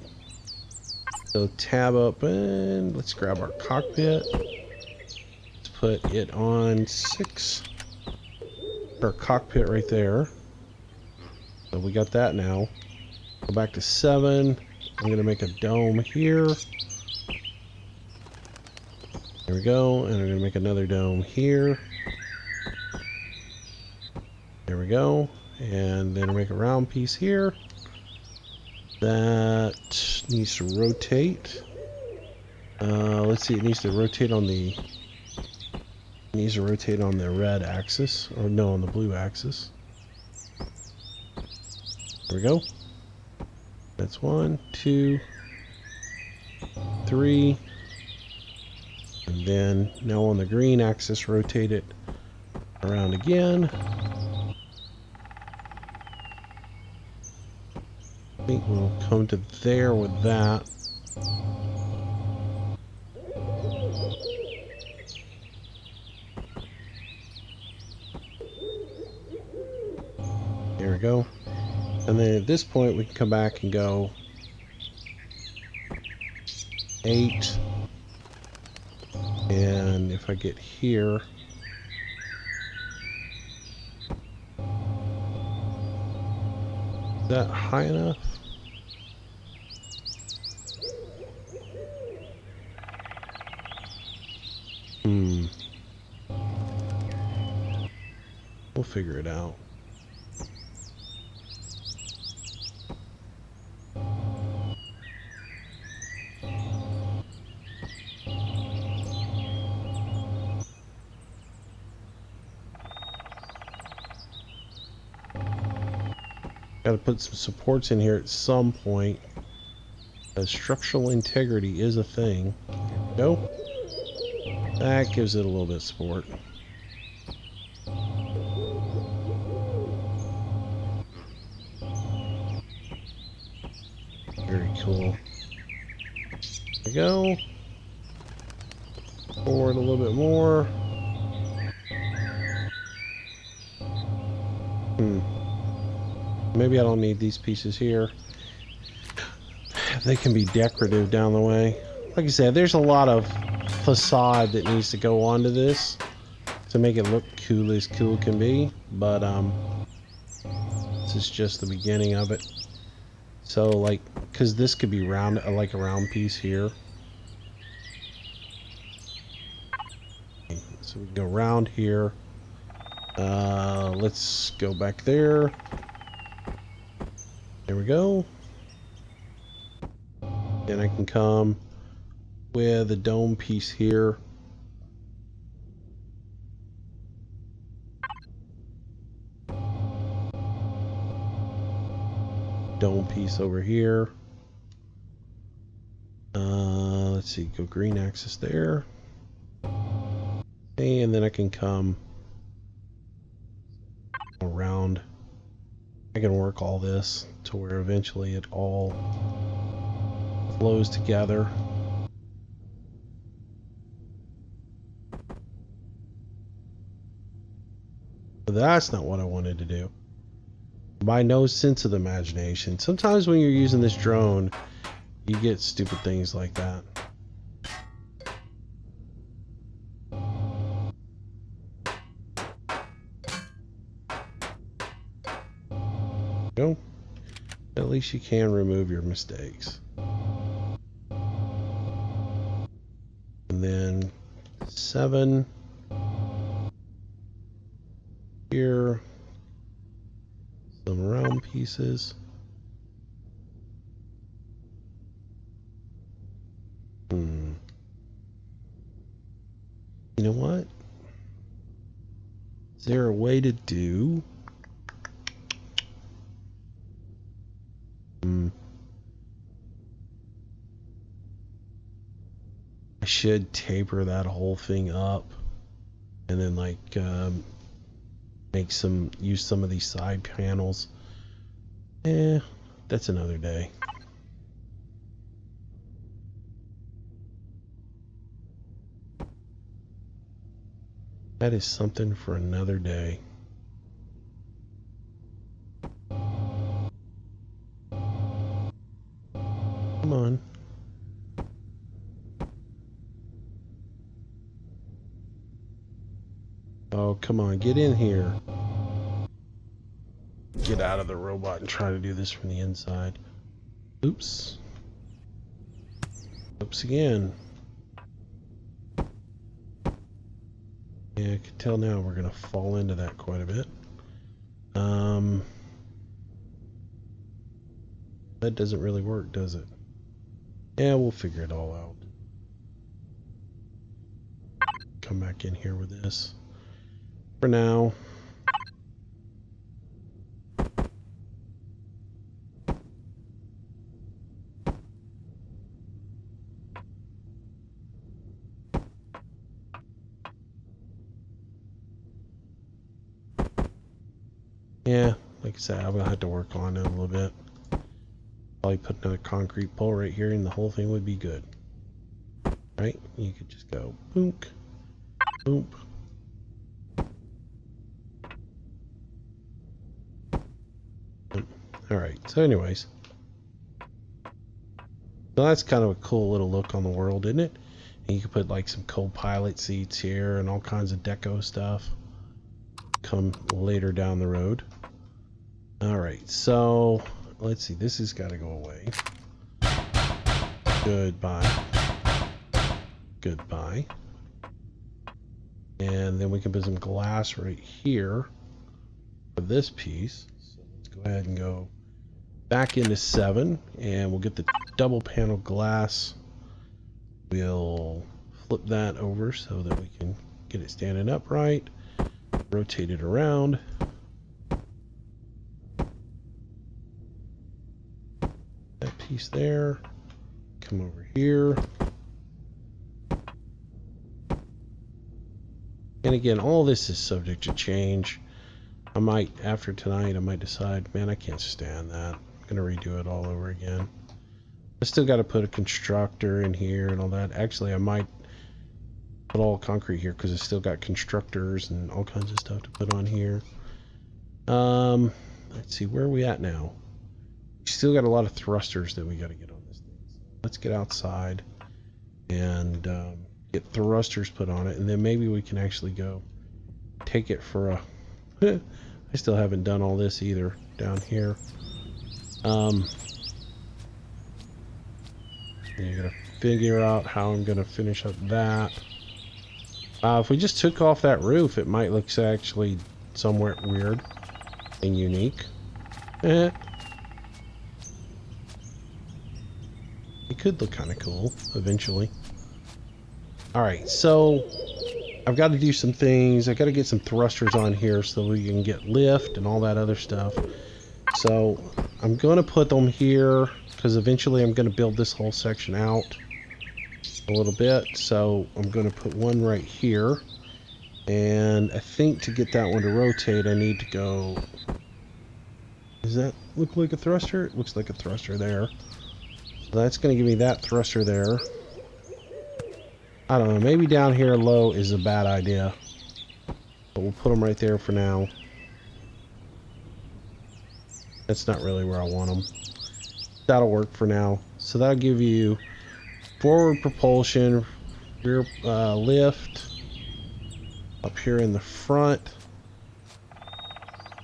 So tab up and let's grab our cockpit. Let's put it on 6. Our cockpit right there. So we got that now. Go back to 7. I'm going to make a dome here. There we go. And I'm going to make another dome here. There we go. And then make a round piece here. That needs to rotate. Let's see, it needs to rotate on the red axis, or no, on the blue axis. There we go. That's 1, 2, 3. And then now on the green axis, rotate it around again. I think we'll come to there with that. There we go. And then at this point we can come back and go 8. And if I get here, is that high enough? We'll figure it out. Got to put some supports in here at some point. Structural integrity is a thing. There we go. That gives it a little bit of support. Very cool. There we go. Forward a little bit more. Maybe I don't need these pieces here. They can be decorative down the way. Like I said, there's a lot of facade that needs to go onto this to make it look cool as cool can be. But this is just the beginning of it. So like, because this could be round, like a round piece here. So we go round here. Let's go back there. There we go. Then I can come with a dome piece here. Dome piece over here. Let's see, go green axis there. And then I can come around around. I can work all this to where eventually it all flows together. But that's not what I wanted to do. By no sense of the imagination. Sometimes when you're using this drone, you get stupid things like that. Go. At least you can remove your mistakes. And then 7 here. Some round pieces. You know what? Is there a way to do? I should taper that whole thing up, and then like use some of these side panels. That's another day. That is something for another day. Come on. Oh, come on, get in here. Get out of the robot and try to do this from the inside. Oops. Oops again. Yeah, I can tell now we're going to fall into that quite a bit. That doesn't really work, does it? Yeah, we'll figure it all out. Come back in here with this. For now. Yeah, like I said, I'm gonna have to work on it a little bit. Probably put another concrete pole right here and the whole thing would be good. Right? You could just go boonk, boomp. Alright, so anyways. So that's kind of a cool little look on the world, isn't it? And you could put like some co-pilot seats here and all kinds of deco stuff. Come later down the road. Alright, so let's see, this has got to go away. Goodbye. Goodbye. And then we can put some glass right here for this piece. So let's go ahead and go back into 7 and we'll get the double panel glass. We'll flip that over so that we can get it standing upright. Rotate it around. That piece there. Come over here. And again, all this is subject to change. I might, after tonight, I might decide, man, I can't stand that. I'm going to redo it all over again. I still got to put a constructor in here and all that. Actually, I might put all concrete here because it's still got constructors and all kinds of stuff to put on here. Let's see, where are we at now? We still got a lot of thrusters that we got to get on this thing. So let's get outside and get thrusters put on it, and then maybe we can actually go take it for a I still haven't done all this either down here. You gotta figure out how I'm gonna finish up that. If we just took off that roof, it might look actually somewhat weird and unique. It could look kind of cool eventually. Alright, so I've got to do some things. I've got to get some thrusters on here so we can get lift and all that other stuff. So I'm going to put them here because eventually I'm going to build this whole section out a little bit. So I'm going to put one right here. And I think to get that one to rotate, I need to go Does that look like a thruster? It looks like a thruster there. So that's going to give me that thruster there. I don't know. Maybe down here low is a bad idea. But we'll put them right there for now. That's not really where I want them. That'll work for now. So that'll give you forward propulsion, rear lift, up here in the front.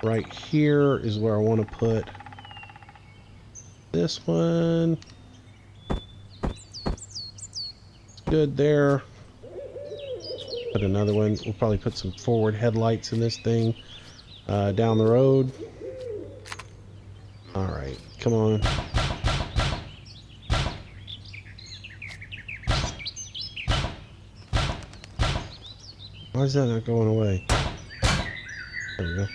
Right here is where I want to put this one. It's good there. Put another one. We'll probably put some forward headlights in this thing down the road. All right, come on. Why is that not going away? There we go.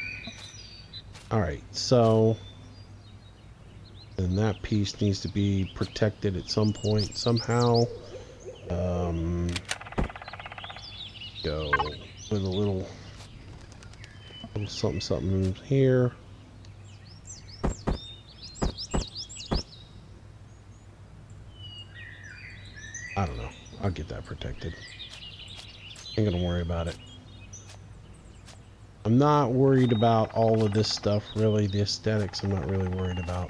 Alright, so then that piece needs to be protected at some point somehow. Go with a little something something here. I don't know. I'll get that protected. Ain't gonna worry about it. I'm not worried about all of this stuff, really. The aesthetics I'm not really worried about.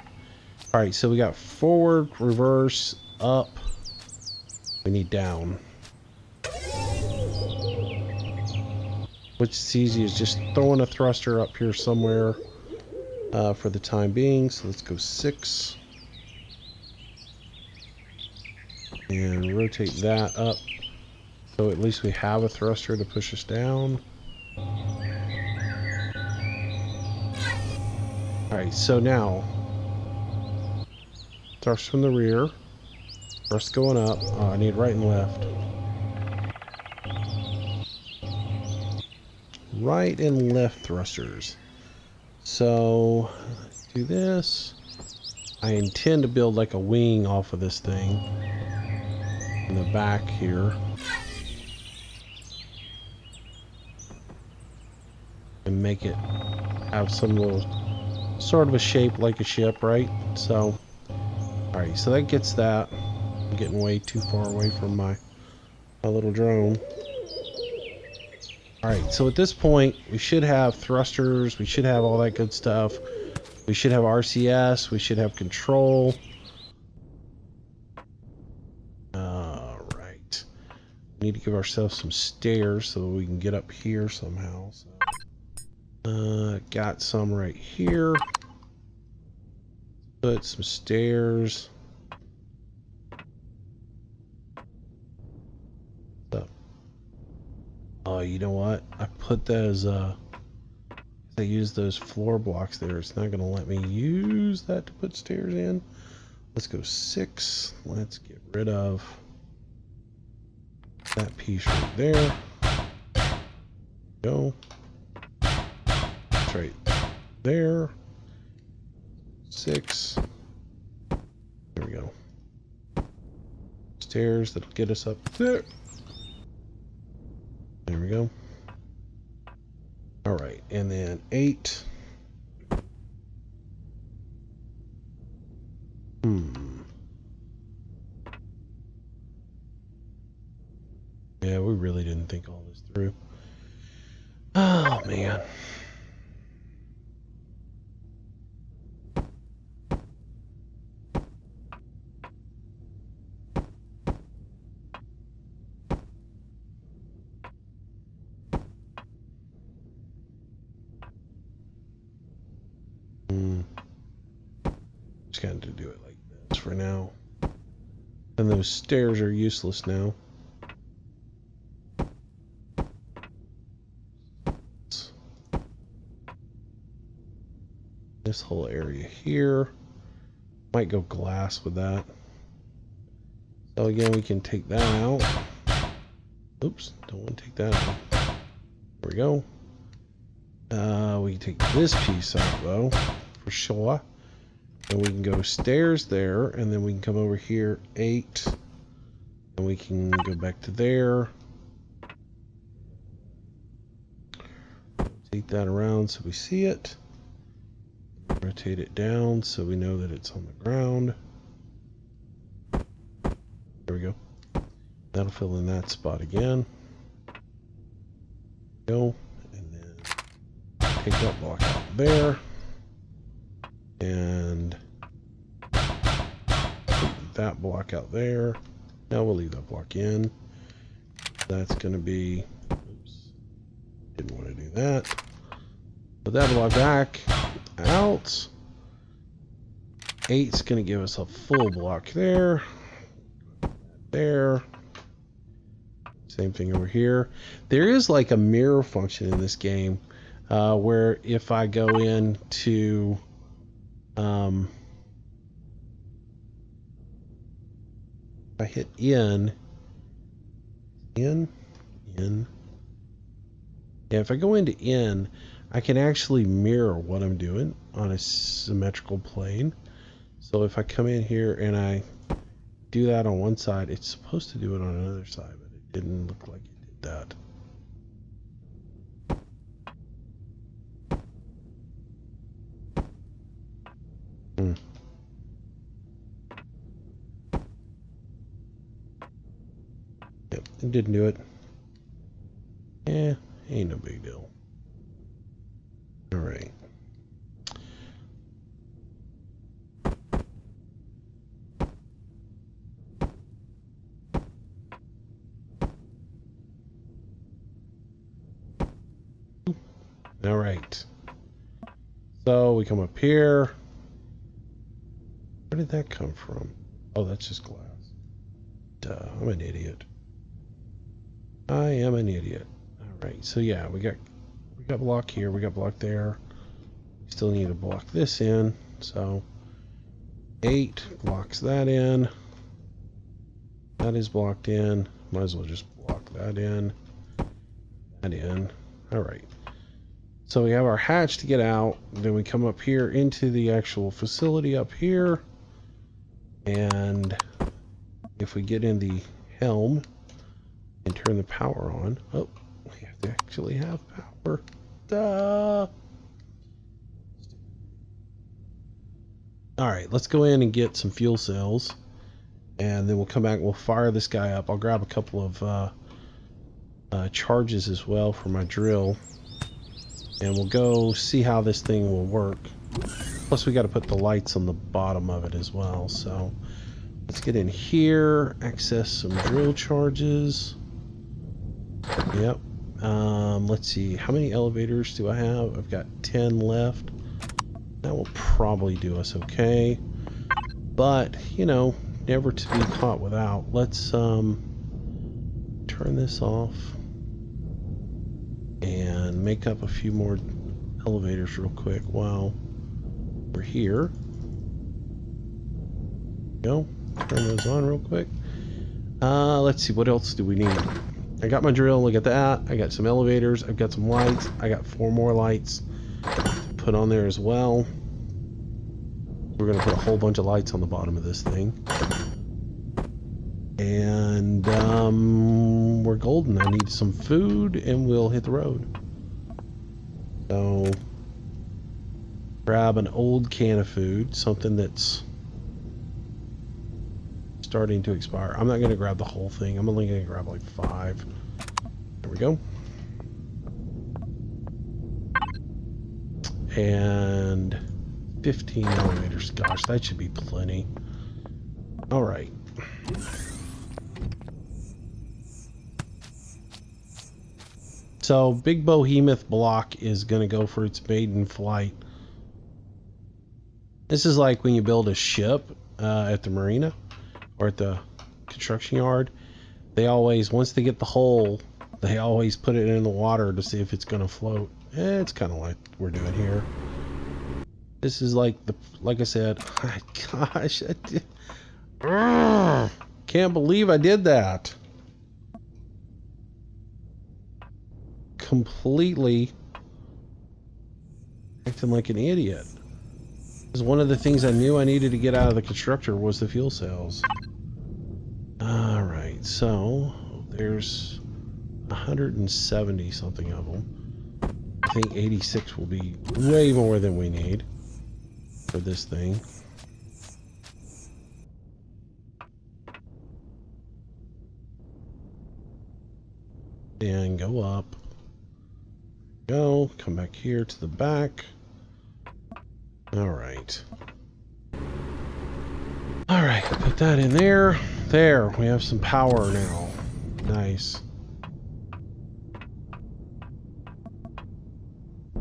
Alright, so we got forward, reverse, up. We need down. Which is easy is just throwing a thruster up here somewhere for the time being. So let's go 6. And rotate that up. So at least we have a thruster to push us down. Alright, so now thrust from the rear. Thrust going up. I need right and left. Right and left thrusters. So let's do this. I intend to build like a wing off of this thing in the back here. And make it have some little sort of a shape like a ship, right? So, alright, so that gets that. I'm getting way too far away from my little drone. Alright, so at this point, we should have thrusters, we should have all that good stuff. We should have RCS, we should have control. Alright. We need to give ourselves some stairs so that we can get up here somehow. So. Got some right here. Put some stairs. Up. Oh, you know what? I put those, I used those floor blocks there. It's not going to let me use that to put stairs in. Let's go 6. Let's get rid of that piece right there. Go. Right there. 6. There we go. Stairs that'll get us up there. There we go. Alright, and then 8. Yeah, we really didn't think all this through. Oh, man. Just got to do it like this for now. And those stairs are useless now. This whole area here. Might go glass with that. So again, we can take that out. Oops, don't want to take that out. There we go. We can take this piece out though, for sure. And we can go stairs there, and then we can come over here, 8. And we can go back to there. Take that around so we see it. Right Rotate it down so we know that it's on the ground. There we go. That'll fill in that spot again. Go. And then take that block out there. And that block out there. Now we'll leave that block in. That's going to be, oops, didn't want to do that. Put that block back out. 8's going to give us a full block there. There. Same thing over here. There is like a mirror function in this game where if I go into if I hit in. Yeah, if I go into in, I can actually mirror what I'm doing on a symmetrical plane. So if I come in here and I do that on one side, it's supposed to do it on another side, but it didn't look like it did that. Yep, it didn't do it. Yeah, ain't no big deal. All right. All right. So we come up here. Where did that come from? Oh, that's just glass. Duh, I'm an idiot. I am an idiot. All right. So yeah, we got block here. We got block there. We still need to block this in. So 8 blocks that in. That is blocked in. Might as well just block that in. That in. All right. So we have our hatch to get out. Then we come up here into the actual facility up here. And if we get in the helm and turn the power on, oh, we have to actually have power. Duh. All right, let's go in and get some fuel cells, and then we'll come back and we'll fire this guy up. I'll grab a couple of charges as well for my drill, and we'll go see how this thing will work. Plus we got to put the lights on the bottom of it as well. So let's get in here, access some drill charges. Yep. Let's see, how many elevators do I have? I've got 10 left. That will probably do us okay, but you know, never to be caught without. Let's turn this off and make up a few more elevators real quick while we're here. Go, turn those on real quick. Let's see, what else do we need? I got my drill, look at that. I got some elevators, I've got some lights. I got 4 more lights to put on there as well. We're gonna put a whole bunch of lights on the bottom of this thing. And we're golden. I need some food and we'll hit the road. So grab an old can of food, something that's starting to expire. I'm not going to grab the whole thing. I'm only going to grab like 5. There we go. And 15 elevators. Gosh, that should be plenty. All right. So Big Behemoth block is going to go for its maiden flight. This is like when you build a ship at the marina or at the construction yard. They always, once they get the hole, they always put it in the water to see if it's going to float. It's kind of like we're doing here. This is like like I said, gosh, can't believe I did that. Completely acting like an idiot. Because one of the things I knew I needed to get out of the constructor was the fuel cells. Alright, so there's 170 something of them. I think 86 will be way more than we need. for this thing. And go up. Go. Come back here to the back. Alright. Alright, put that in there. There, we have some power now. Nice.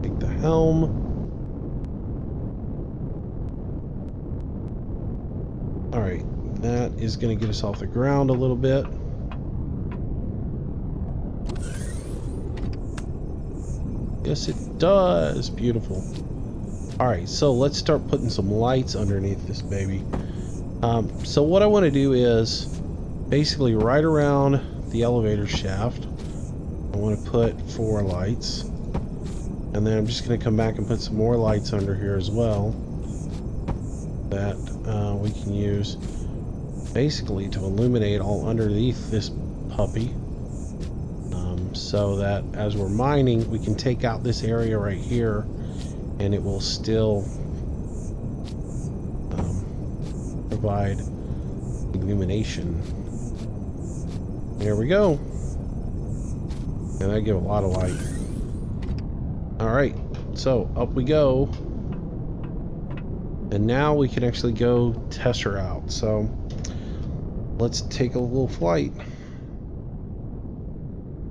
Take the helm. Alright, that is going to get us off the ground a little bit. Yes, it does. Beautiful. Alright, so let's start putting some lights underneath this baby. So what I want to do is basically right around the elevator shaft, I want to put 4 lights. And then I'm just going to come back and put some more lights under here as well that we can use basically to illuminate all underneath this puppy. So that as we're mining, we can take out this area right here and it will still provide illumination. There we go. And that give a lot of light. Alright, so up we go. And now we can actually go test her out. So let's take a little flight.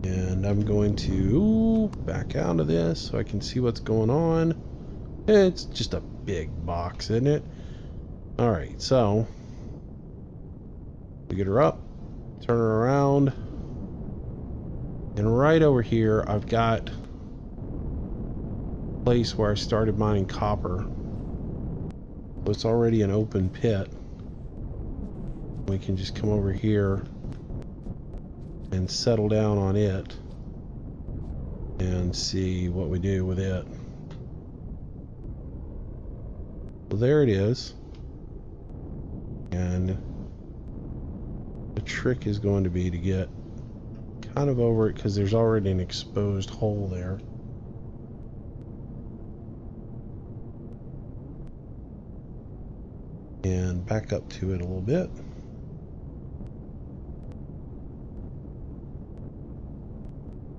And I'm going to back out of this so I can see what's going on. It's just a big box, isn't it? Alright, so we get her up, turn her around, and right over here I've got a place where I started mining copper. So it's already an open pit. We can just come over here and settle down on it and see what we do with it. So there it is. And the trick is going to be to get kind of over it because there's already an exposed hole there. And back up to it a little bit.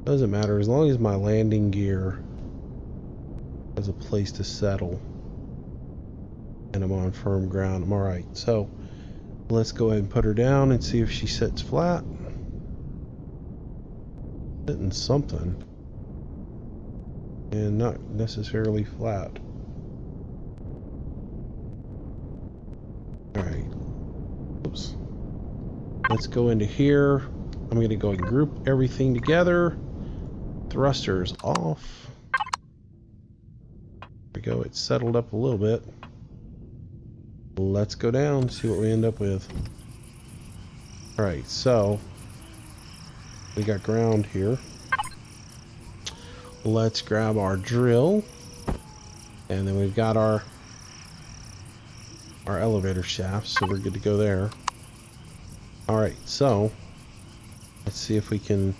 Doesn't matter as long as my landing gear has a place to settle and I'm on firm ground. I'm alright. So let's go ahead and put her down and see if she sits flat. Sitting something. And not necessarily flat. Alright. Oops. Let's go into here. I'm going to go and group everything together. Thrusters off. There we go. It's settled up a little bit. Let's go down, see what we end up with. Alright, so we got ground here. Let's grab our drill. And then we've got our elevator shaft, so we're good to go there. Alright, so let's see if we can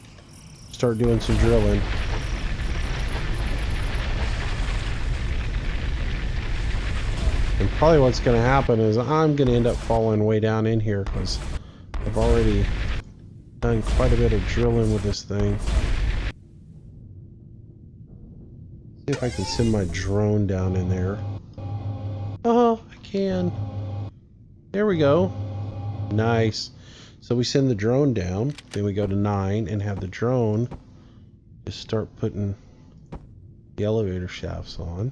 start doing some drilling. And probably what's going to happen is I'm going to end up falling way down in here because I've already done quite a bit of drilling with this thing. See if I can send my drone down in there. Oh, I can. There we go. Nice. So we send the drone down, then we go to 9 and have the drone just start putting the elevator shafts on.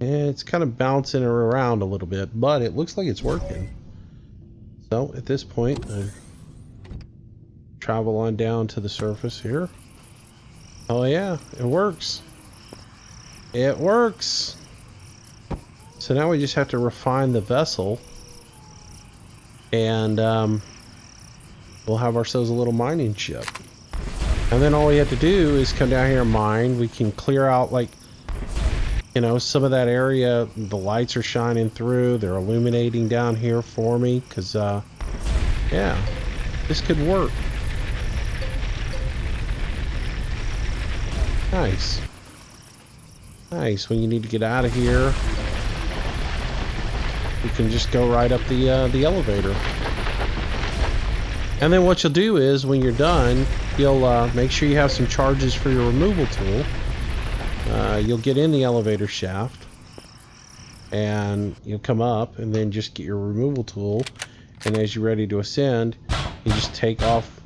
And it's kind of bouncing around a little bit, but it looks like it's working. So at this point, we'll travel on down to the surface here. Oh yeah, it works. It works. So now we just have to refine the vessel, and we'll have ourselves a little mining ship. And then all we have to do is come down here and mine. We can clear out, like, you know, some of that area. The lights are shining through. They're illuminating down here for me because, yeah, this could work. Nice. Nice. When you need to get out of here, you can just go right up the elevator. And then what you'll do is, when you're done, you'll make sure you have some charges for your removal tool. You'll get in the elevator shaft, and you'll come up, and then just get your removal tool. And as you're ready to ascend, you just take off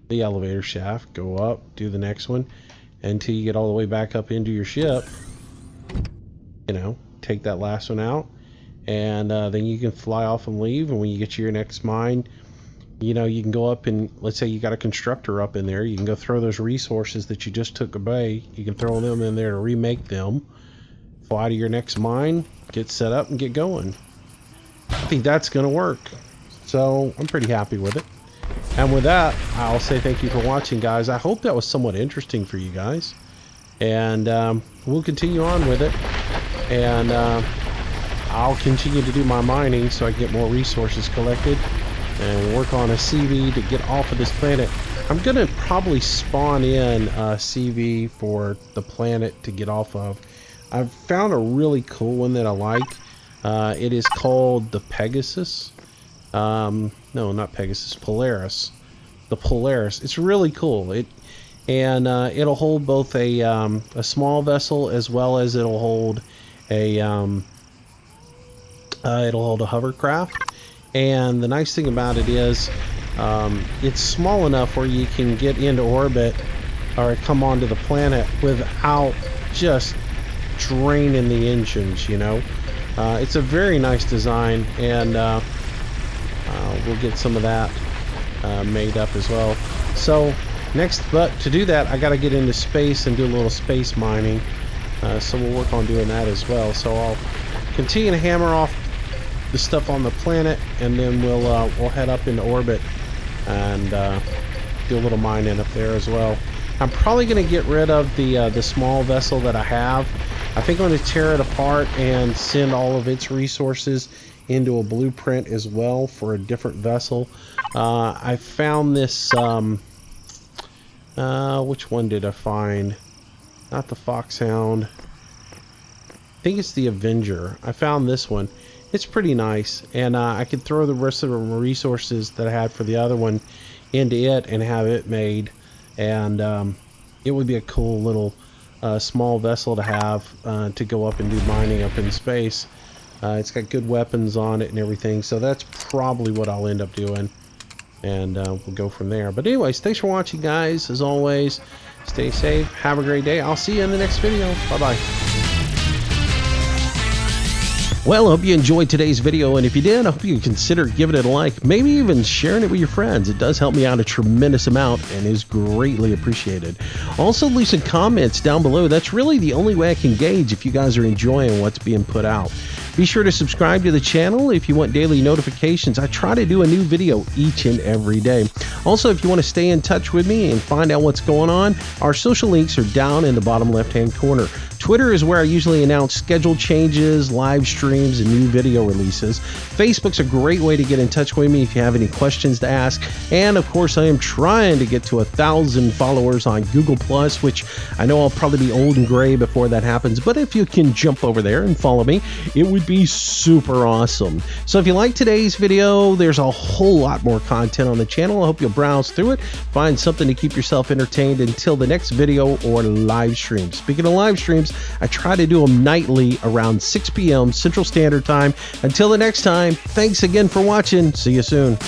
the elevator shaft, go up, do the next one, until you get all the way back up into your ship. You know, take that last one out, and then you can fly off and leave. And when you get to your next mine, you know, you can go up and, let's say you got a constructor up in there, you can go throw those resources that you just took away, you can throw them in there to remake them, fly to your next mine, get set up, and get going. I think that's going to work. So I'm pretty happy with it. And with that, I'll say thank you for watching, guys. I hope that was somewhat interesting for you guys. And we'll continue on with it. And I'll continue to do my mining so I can get more resources collected and work on a CV to get off of this planet. I'm going to probably spawn in a CV for the planet to get off of. I've found a really cool one that I like. It is called the Pegasus. No, not Pegasus, Polaris. The Polaris. It's really cool. It'll hold both a small vessel, as well as it'll hold a hovercraft. And the nice thing about it is it's small enough where you can get into orbit or come onto the planet without just draining the engines, you know. It's a very nice design, and we'll get some of that made up as well. So but to do that, I got to get into space and do a little space mining. So we'll work on doing that as well. So I'll continue to hammer off the stuff on the planet, and then we'll head up into orbit and do a little mining up there as well. I'm probably going to get rid of the small vessel that I have. I think I'm going to tear it apart and send all of its resources into a blueprint as well for a different vessel. I found this, which one did I find? Not the Foxhound. I think it's the Avenger. I found this one. It's pretty nice, and I could throw the rest of the resources that I had for the other one into it and have it made, and it would be a cool little small vessel to have to go up and do mining up in space. It's got good weapons on it and everything, so that's probably what I'll end up doing, and we'll go from there. But anyways, thanks for watching, guys. As always, stay safe, have a great day. I'll see you in the next video. Bye-bye. Well, I hope you enjoyed today's video, and if you did, I hope you consider giving it a like, maybe even sharing it with your friends. It does help me out a tremendous amount and is greatly appreciated. Also, leave some comments down below. That's really the only way I can gauge if you guys are enjoying what's being put out. Be sure to subscribe to the channel if you want daily notifications. I try to do a new video each and every day. Also, if you want to stay in touch with me and find out what's going on, our social links are down in the bottom left-hand corner. Twitter is where I usually announce schedule changes, live streams, and new video releases. Facebook's a great way to get in touch with me if you have any questions to ask. And of course, I am trying to get to 1,000 followers on Google+, which I know I'll probably be old and gray before that happens. But if you can jump over there and follow me, it would be super awesome. So if you like today's video, there's a whole lot more content on the channel. I hope you'll browse through it, find something to keep yourself entertained until the next video or live stream. Speaking of live streams, I try to do them nightly around 6 p.m. Central Standard Time. Until the next time, thanks again for watching. See you soon.